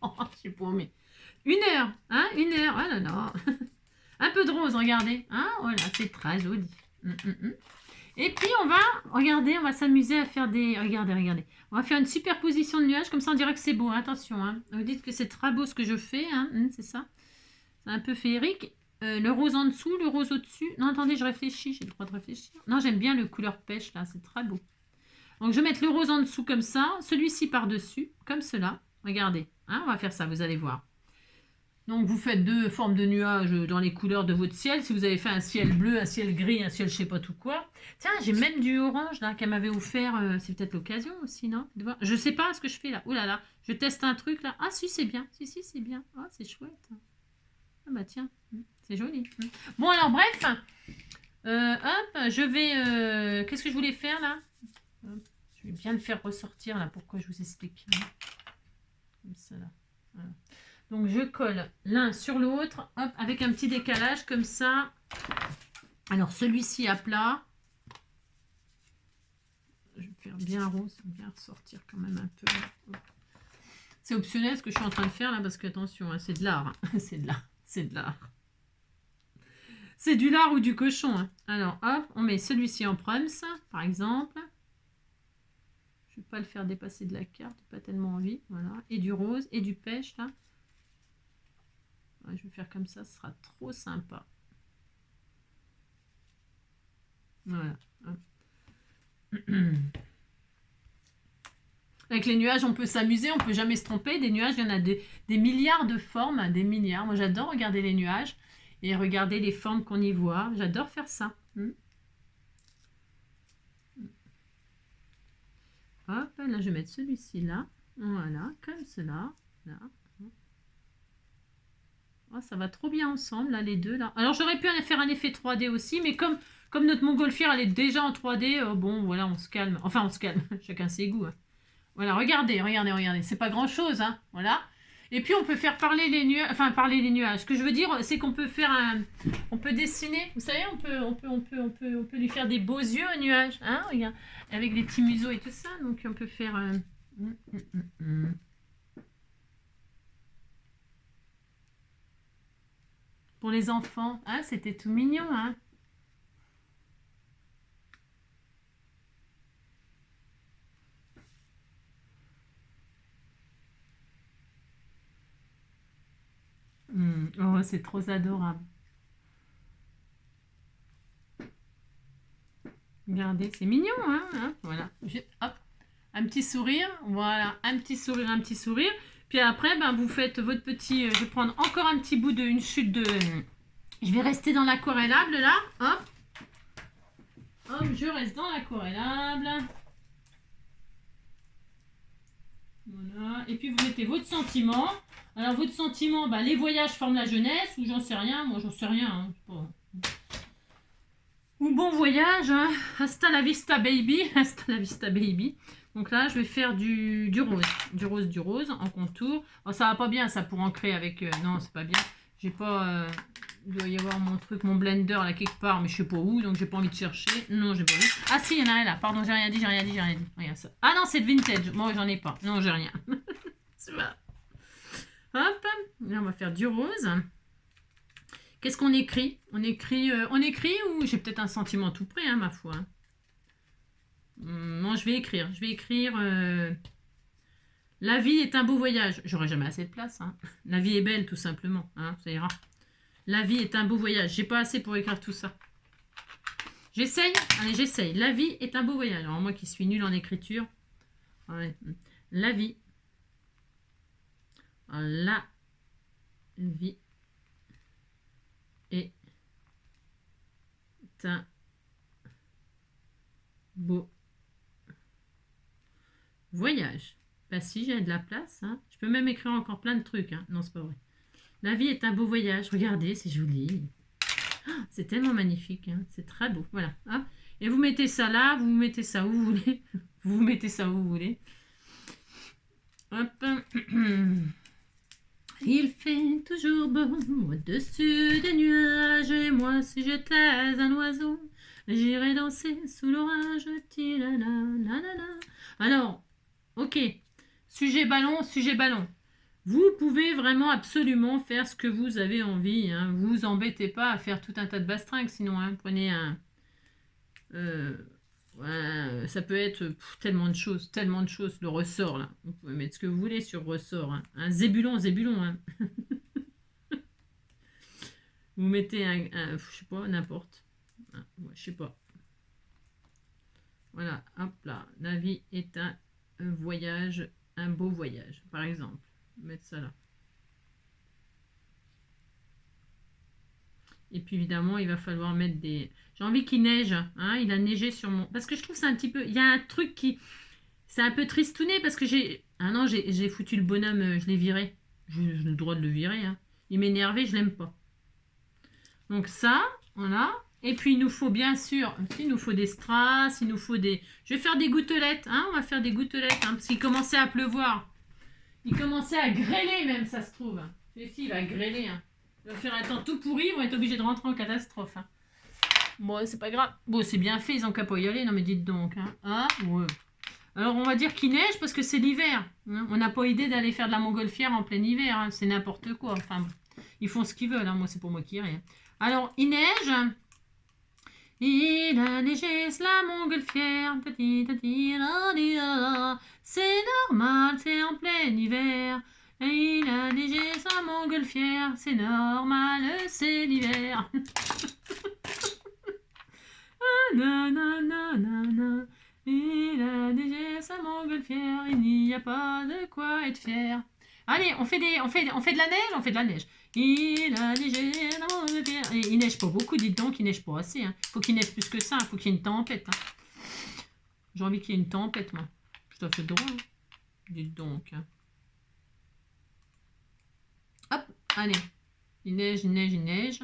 S1: Oh, je sais pas, mais... 1 heure, hein, 1 heure. Oh là là. Un peu de rose, regardez. Hein, voilà, c'est très joli. Et puis on va s'amuser à faire des... Regardez. On va faire une superposition de nuages, comme ça on dirait que c'est beau. Hein. Attention, hein. Vous dites que c'est très beau ce que je fais, hein. C'est ça. C'est un peu féerique. Le rose en dessous, le rose au-dessus. Non, attendez, je réfléchis, j'ai le droit de réfléchir. Non, j'aime bien le couleur pêche, là, c'est très beau. Donc je vais mettre le rose en dessous comme ça, celui-ci par-dessus, comme cela. Regardez, hein, on va faire ça, vous allez voir. Donc vous faites 2 formes de nuages dans les couleurs de votre ciel. Si vous avez fait un ciel bleu, un ciel gris, un ciel je sais pas tout quoi. Tiens, j'ai même du orange là qu'elle m'avait offert. C'est peut-être l'occasion aussi, non? Je sais pas ce que je fais là. Ouh là là, je teste un truc là. Ah si, c'est bien. Si, c'est bien. Ah, c'est chouette. Ah bah tiens, c'est joli. Bon alors bref, hop, je vais... Qu'est-ce que je voulais faire là? Je vais bien le faire ressortir là. Pourquoi je vous explique. Comme ça là. Voilà. Donc je colle l'un sur l'autre, hop, avec un petit décalage comme ça. Alors, celui-ci à plat. Je vais faire bien rose, bien ressortir quand même un peu. C'est optionnel ce que je suis en train de faire là, parce que attention, hein, c'est de l'art. Hein. C'est de l'art. C'est de l'art. C'est du lard ou du cochon. Hein. Alors, hop, on met celui-ci en prums, par exemple. Je ne vais pas le faire dépasser de la carte, pas tellement envie. Voilà. Et du rose et du pêche là. Ouais, je vais faire comme ça, ce sera trop sympa. Voilà. Avec les nuages, on peut s'amuser, on peut jamais se tromper. Des nuages, il y en a des milliards de formes, des milliards. Moi, j'adore regarder les nuages et regarder les formes qu'on y voit. J'adore faire ça. Hop, là, je vais mettre celui-ci là. Voilà, comme cela. Là. Oh, ça va trop bien ensemble, là, les deux. Là. Alors, j'aurais pu faire un effet 3D aussi, mais comme notre montgolfière, elle est déjà en 3D, bon, voilà, on se calme. Enfin, on se calme. Chacun ses goûts. Hein. Voilà, regardez. C'est pas grand-chose, hein. Voilà. Et puis, on peut faire parler les nuages. Enfin, parler les nuages. Ce que je veux dire, c'est qu'on peut faire on peut dessiner. Vous savez, on peut lui faire des beaux yeux aux nuages. Hein, regarde. Avec des petits museaux et tout ça. Donc, on peut faire... Pour les enfants. Ah, c'était tout mignon, hein. Oh, c'est trop adorable. Regardez, c'est mignon, hein, voilà. Hop, un petit sourire, voilà, un petit sourire. Puis après, ben, vous faites votre petit... je vais prendre encore un petit bout d'une chute de... Je vais rester dans l'aquarellable, là, hop. Hop, je reste dans l'aquarellable. Voilà, et puis vous mettez votre sentiment. Alors, votre sentiment, ben, les voyages forment la jeunesse, ou j'en sais rien, moi j'en sais rien, hein, pas... Ou bon voyage, hein. Hasta la vista baby, hasta la vista baby. Donc là, je vais faire du rose en contour. Oh, ça va pas bien, ça pour ancrer avec... non, c'est pas bien. J'ai pas... il doit y avoir mon truc, mon blender là quelque part, mais je sais pas où, donc j'ai pas envie de chercher. Non, j'ai pas vu. Ah si, il y en a un là. Pardon, j'ai rien dit. Regarde ça. Ah non, c'est de vintage. Moi, j'en ai pas. Non, j'ai rien. C'est pas... Hop, là, on va faire du rose. Qu'est-ce qu'on écrit? On écrit ou j'ai peut-être un sentiment tout près, hein, ma foi. Non, je vais écrire. La vie est un beau voyage. J'aurai jamais assez de place. Hein. La vie est belle, tout simplement. Hein, ça ira. La vie est un beau voyage. J'ai pas assez pour écrire tout ça. J'essaye. Allez, j'essaye. La vie est un beau voyage. Alors, moi qui suis nulle en écriture. Ouais. La vie. La vie est un beau voyage. Bah si, j'ai de la place. Hein. Je peux même écrire encore plein de trucs. Hein. Non, c'est pas vrai. La vie est un beau voyage. Regardez, c'est joli. Oh, c'est tellement magnifique. Hein. C'est très beau. Voilà. Hein. Et vous mettez ça là, vous mettez ça où vous voulez. Vous mettez ça où vous voulez. Hop. Il fait toujours beau au-dessus des nuages. Et moi, si j'étais un oiseau, j'irais danser sous l'orage. Alors, ok. Sujet ballon. Vous pouvez vraiment absolument faire ce que vous avez envie. Hein. Vous vous embêtez pas à faire tout un tas de bastringues. Sinon, hein, prenez un... ouais, ça peut être tellement de choses. Le ressort, là. Vous pouvez mettre ce que vous voulez sur ressort. Hein. Un zébulon. Hein. Vous mettez je sais pas, n'importe. Ouais, je sais pas. Voilà, hop là. La vie est un voyage, un beau voyage, par exemple. Mettre ça là. Et puis évidemment, il va falloir mettre des... J'ai envie qu'il neige. Hein, il a neigé sur mon... Parce que je trouve que c'est un petit peu... Il y a un truc qui... C'est un peu tristouné parce que j'ai... Ah non, j'ai foutu le bonhomme, je l'ai viré. J'ai le droit de le virer. Hein. Il m'énervait, je l'aime pas. Donc ça, voilà. Et puis il nous faut bien sûr... Il nous faut des strass, il nous faut des... Je vais faire des gouttelettes. Hein, on va faire des gouttelettes. Hein, parce qu'il commençait à pleuvoir. Il commençait à grêler même, ça se trouve. Ici, il va grêler. Hein. Il va faire un temps tout pourri, ils vont être obligés de rentrer en catastrophe. Hein. Bon, c'est pas grave. Bon, c'est bien fait, ils ont qu'à pas y aller. Non, mais dites donc. Hein. Ah, ouais. Alors, on va dire qu'il neige parce que c'est l'hiver. Hein. On n'a pas idée d'aller faire de la montgolfière en plein hiver. Hein. C'est n'importe quoi. Enfin, bon. Ils font ce qu'ils veulent. Hein. Moi, c'est pour moi qui rien. Alors, il neige. Il a neigé, c'est la montgolfière. C'est normal, c'est en plein hiver. Et il a neigé, c'est la montgolfière. C'est normal, c'est l'hiver. Nanana, il a neigé sa montgolfière, il n'y a pas de quoi être fier. Allez, on fait de la neige, on fait de la neige. Il a neigé la montgolfière. Et il neige pas beaucoup, dites donc, il neige pas assez. Hein. Faut qu'il neige plus que ça, faut qu'il y ait une tempête. Hein. J'ai envie qu'il y ait une tempête, moi. Tout à fait drôle. Hein. Dites donc. Hein. Hop, allez. Il neige, il neige, il neige.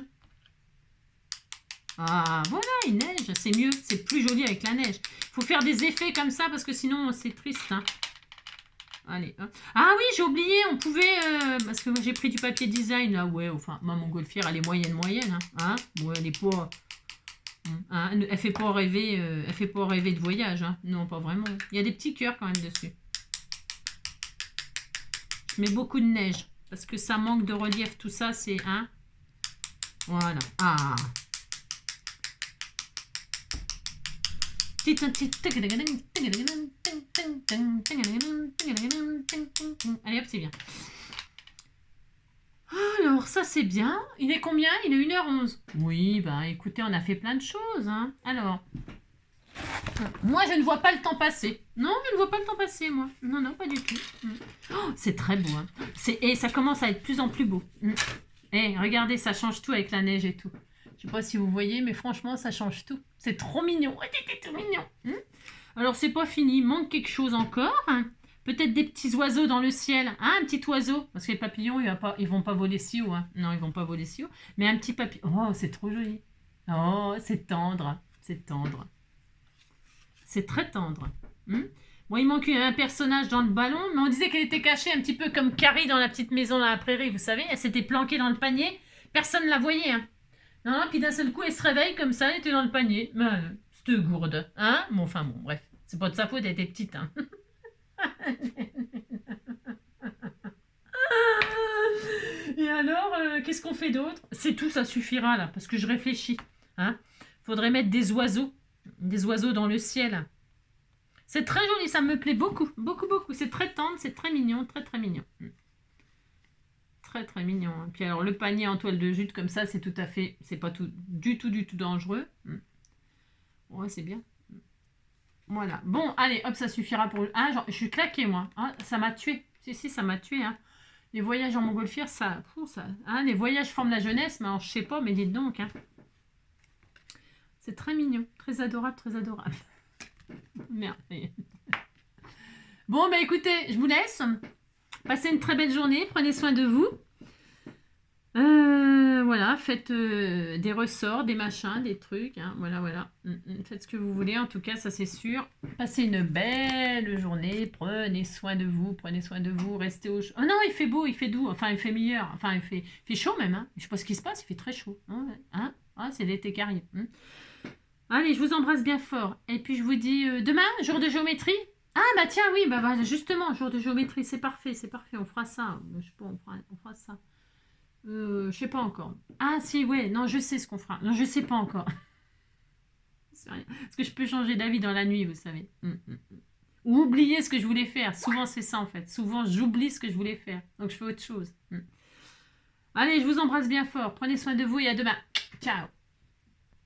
S1: Ah, voilà, il neige, c'est mieux, c'est plus joli avec la neige. Il faut faire des effets comme ça parce que sinon c'est triste. Hein. Allez, hop. Ah oui, j'ai oublié, on pouvait, parce que moi j'ai pris du papier design là, ouais, enfin, ma montgolfière elle est moyenne, hein. Ouais, elle est pas, hein, elle fait pas rêver de voyage, hein. Non, pas vraiment. Il y a des petits cœurs quand même dessus. Je mets beaucoup de neige parce que ça manque de relief, tout ça, c'est, hein. Voilà, ah. Allez hop, c'est bien. Alors, ça c'est bien. Il est combien? Il est 1h11. Oui, bah écoutez, on a fait plein de choses. Hein. Alors, moi je ne vois pas le temps passer. Non, je ne vois pas le temps passer, moi. Non, non, pas du tout. Oh, c'est très beau. Hein. Et ça commence à être de plus en plus beau. Regardez, ça change tout avec la neige et tout. Je sais pas si vous voyez, mais franchement, ça change tout. C'est trop mignon. C'est trop mignon. Alors, c'est pas fini. Il manque quelque chose encore. Hein. Peut-être des petits oiseaux dans le ciel. Hein, un petit oiseau. Parce que les papillons, ils vont pas voler si haut. Hein. Non, ils vont pas voler si haut. Mais un petit papillon. Oh, c'est trop joli. Oh, c'est tendre. C'est tendre. C'est très tendre. Bon, il manque un personnage dans le ballon. Mais on disait qu'elle était cachée un petit peu comme Carrie dans la petite maison dans la prairie. Vous savez, elle s'était planquée dans le panier. Personne ne la voyait. Hein. Non, puis d'un seul coup, elle se réveille comme ça, elle était dans le panier. C'était gourde. Hein? Bon, enfin, bon, bref. C'est pas de sa faute, elle était petite. Hein. Et alors, qu'est-ce qu'on fait d'autre? C'est tout, ça suffira, là, parce que je réfléchis. Hein? Faudrait mettre des oiseaux dans le ciel. C'est très joli, ça me plaît beaucoup, beaucoup, beaucoup. C'est très tendre, c'est très mignon, très, très mignon. Très très mignon. Hein. Puis alors le panier en toile de jute comme ça, c'est tout à fait, c'est pas tout du tout dangereux. Ouais, c'est bien. Voilà. Bon, allez, hop, ça suffira pour. Ah, je suis claquée moi. Ah, ça m'a tué. Si, ça m'a tué. Hein. Les voyages en montgolfière, ça, hein, les voyages forment la jeunesse, mais alors, je sais pas, mais dites donc. Hein. C'est très mignon, très adorable, très adorable. Merde. Bon, bah écoutez, je vous laisse. Passez une très belle journée, prenez soin de vous. Voilà, faites des ressorts, des machins, des trucs. Hein, voilà. Faites ce que vous voulez, en tout cas, ça c'est sûr. Passez une belle journée, prenez soin de vous, restez au chaud. Oh non, il fait beau, il fait doux, enfin il fait meilleur, enfin il fait chaud même. Hein. Je sais pas ce qui se passe, il fait très chaud. Hein ah, c'est l'été qui arrive. Allez, je vous embrasse bien fort. Et puis je vous dis demain, jour de géométrie. Ah bah tiens, oui, bah justement, jour de géométrie, c'est parfait, on fera ça. Je sais pas, on fera ça. Je sais pas encore. Ah si, ouais, non, je sais ce qu'on fera. Non, je sais pas encore. C'est rien. Parce que je peux changer d'avis dans la nuit, vous savez. Ou oublier ce que je voulais faire. Souvent, c'est ça en fait. Souvent, j'oublie ce que je voulais faire. Donc, je fais autre chose. Allez, je vous embrasse bien fort. Prenez soin de vous et à demain. Ciao.